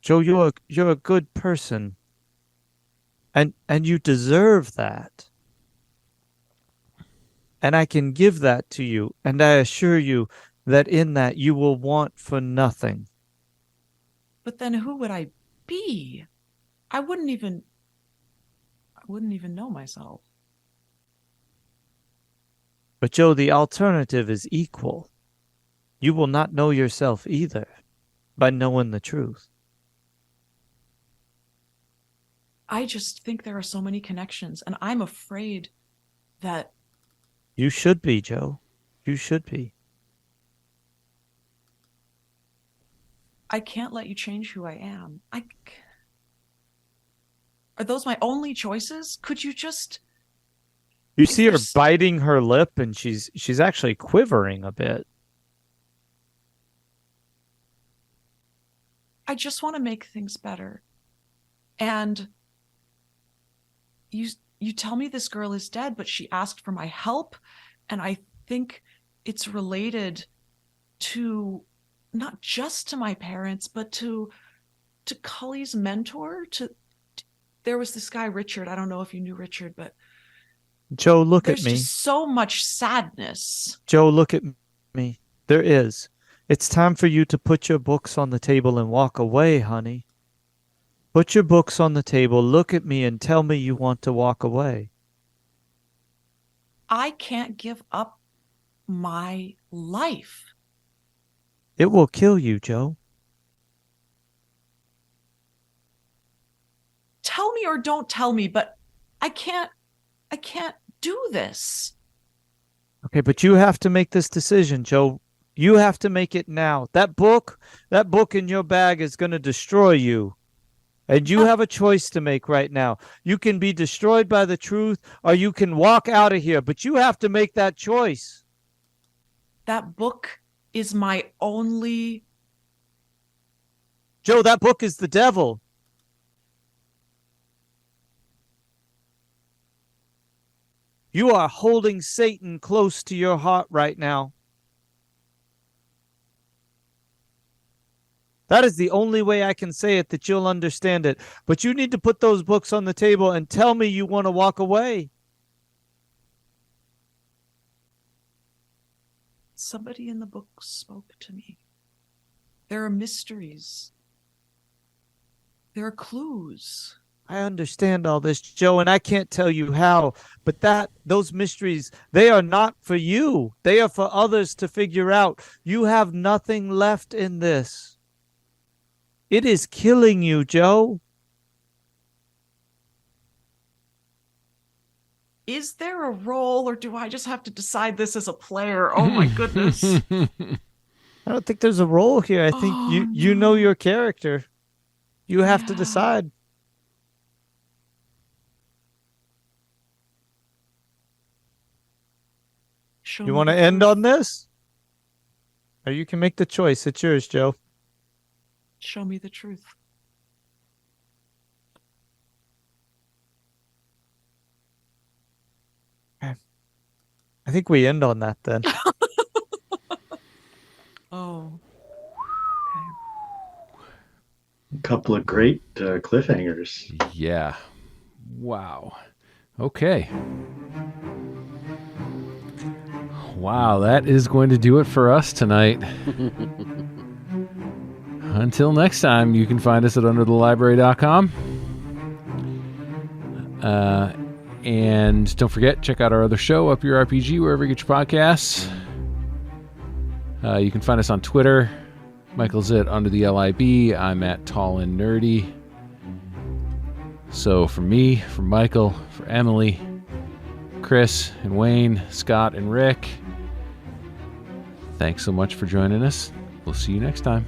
Joe, you're a good person. And you deserve that. And I can give that to you, and I assure you that in that you will want for nothing. But then who would I be? I wouldn't even know myself. But Joe, the alternative is equal. You will not know yourself either by knowing the truth. I just think there are so many connections, and I'm afraid that You should be, Joe. You should be. I can't let you change who I am. Are those my only choices? Could you just... You see her biting her lip, and she's actually quivering a bit. I just want to make things better. And you tell me this girl is dead, but she asked for my help, and I think it's related to not just to my parents, but to Cully's mentor. There was this guy Richard. I don't know if you knew Richard, but Joe, look at there's me. just so much sadness. Joe, look at me. There is. It's time for you to put your books on the table and walk away, honey. Put your books on the table, look at me, and tell me you want to walk away. I can't give up my life. It will kill you, Joe. Tell me or don't tell me, but I can't do this. Okay, but you have to make this decision, Joe. You have to make it now. That book in your bag is going to destroy you. And you have a choice to make right now. You can be destroyed by the truth, or you can walk out of here, but you have to make that choice. That book is my only... Joe, that book is the devil. You are holding Satan close to your heart right now. That is the only way I can say it that you'll understand it. But you need to put those books on the table and tell me you want to walk away. Somebody in the book spoke to me. There are mysteries. There are clues. I understand all this, Joe, and I can't tell you how, but those mysteries, they are not for you. They are for others to figure out. You have nothing left in this. It is killing you, Joe. Is there a role, or do I just have to decide this as a player? Oh my goodness. I don't think there's a role here. I think you know your character. You have to decide. You want to end on this? Or you can make the choice. It's yours, Joe. Show me the truth. Okay. I think we end on that then. Oh. A couple of great cliffhangers. Yeah. Wow. Okay. Wow, that is going to do it for us tonight. Until next time, you can find us at underthelibrary.com. And don't forget, check out our other show, Up Your RPG, wherever you get your podcasts. You can find us on Twitter. Michael's at Under the LIB. I'm at Tall and Nerdy. So for me, for Michael, for Emily, Chris and Wayne, Scott and Rick, thanks so much for joining us. We'll see you next time.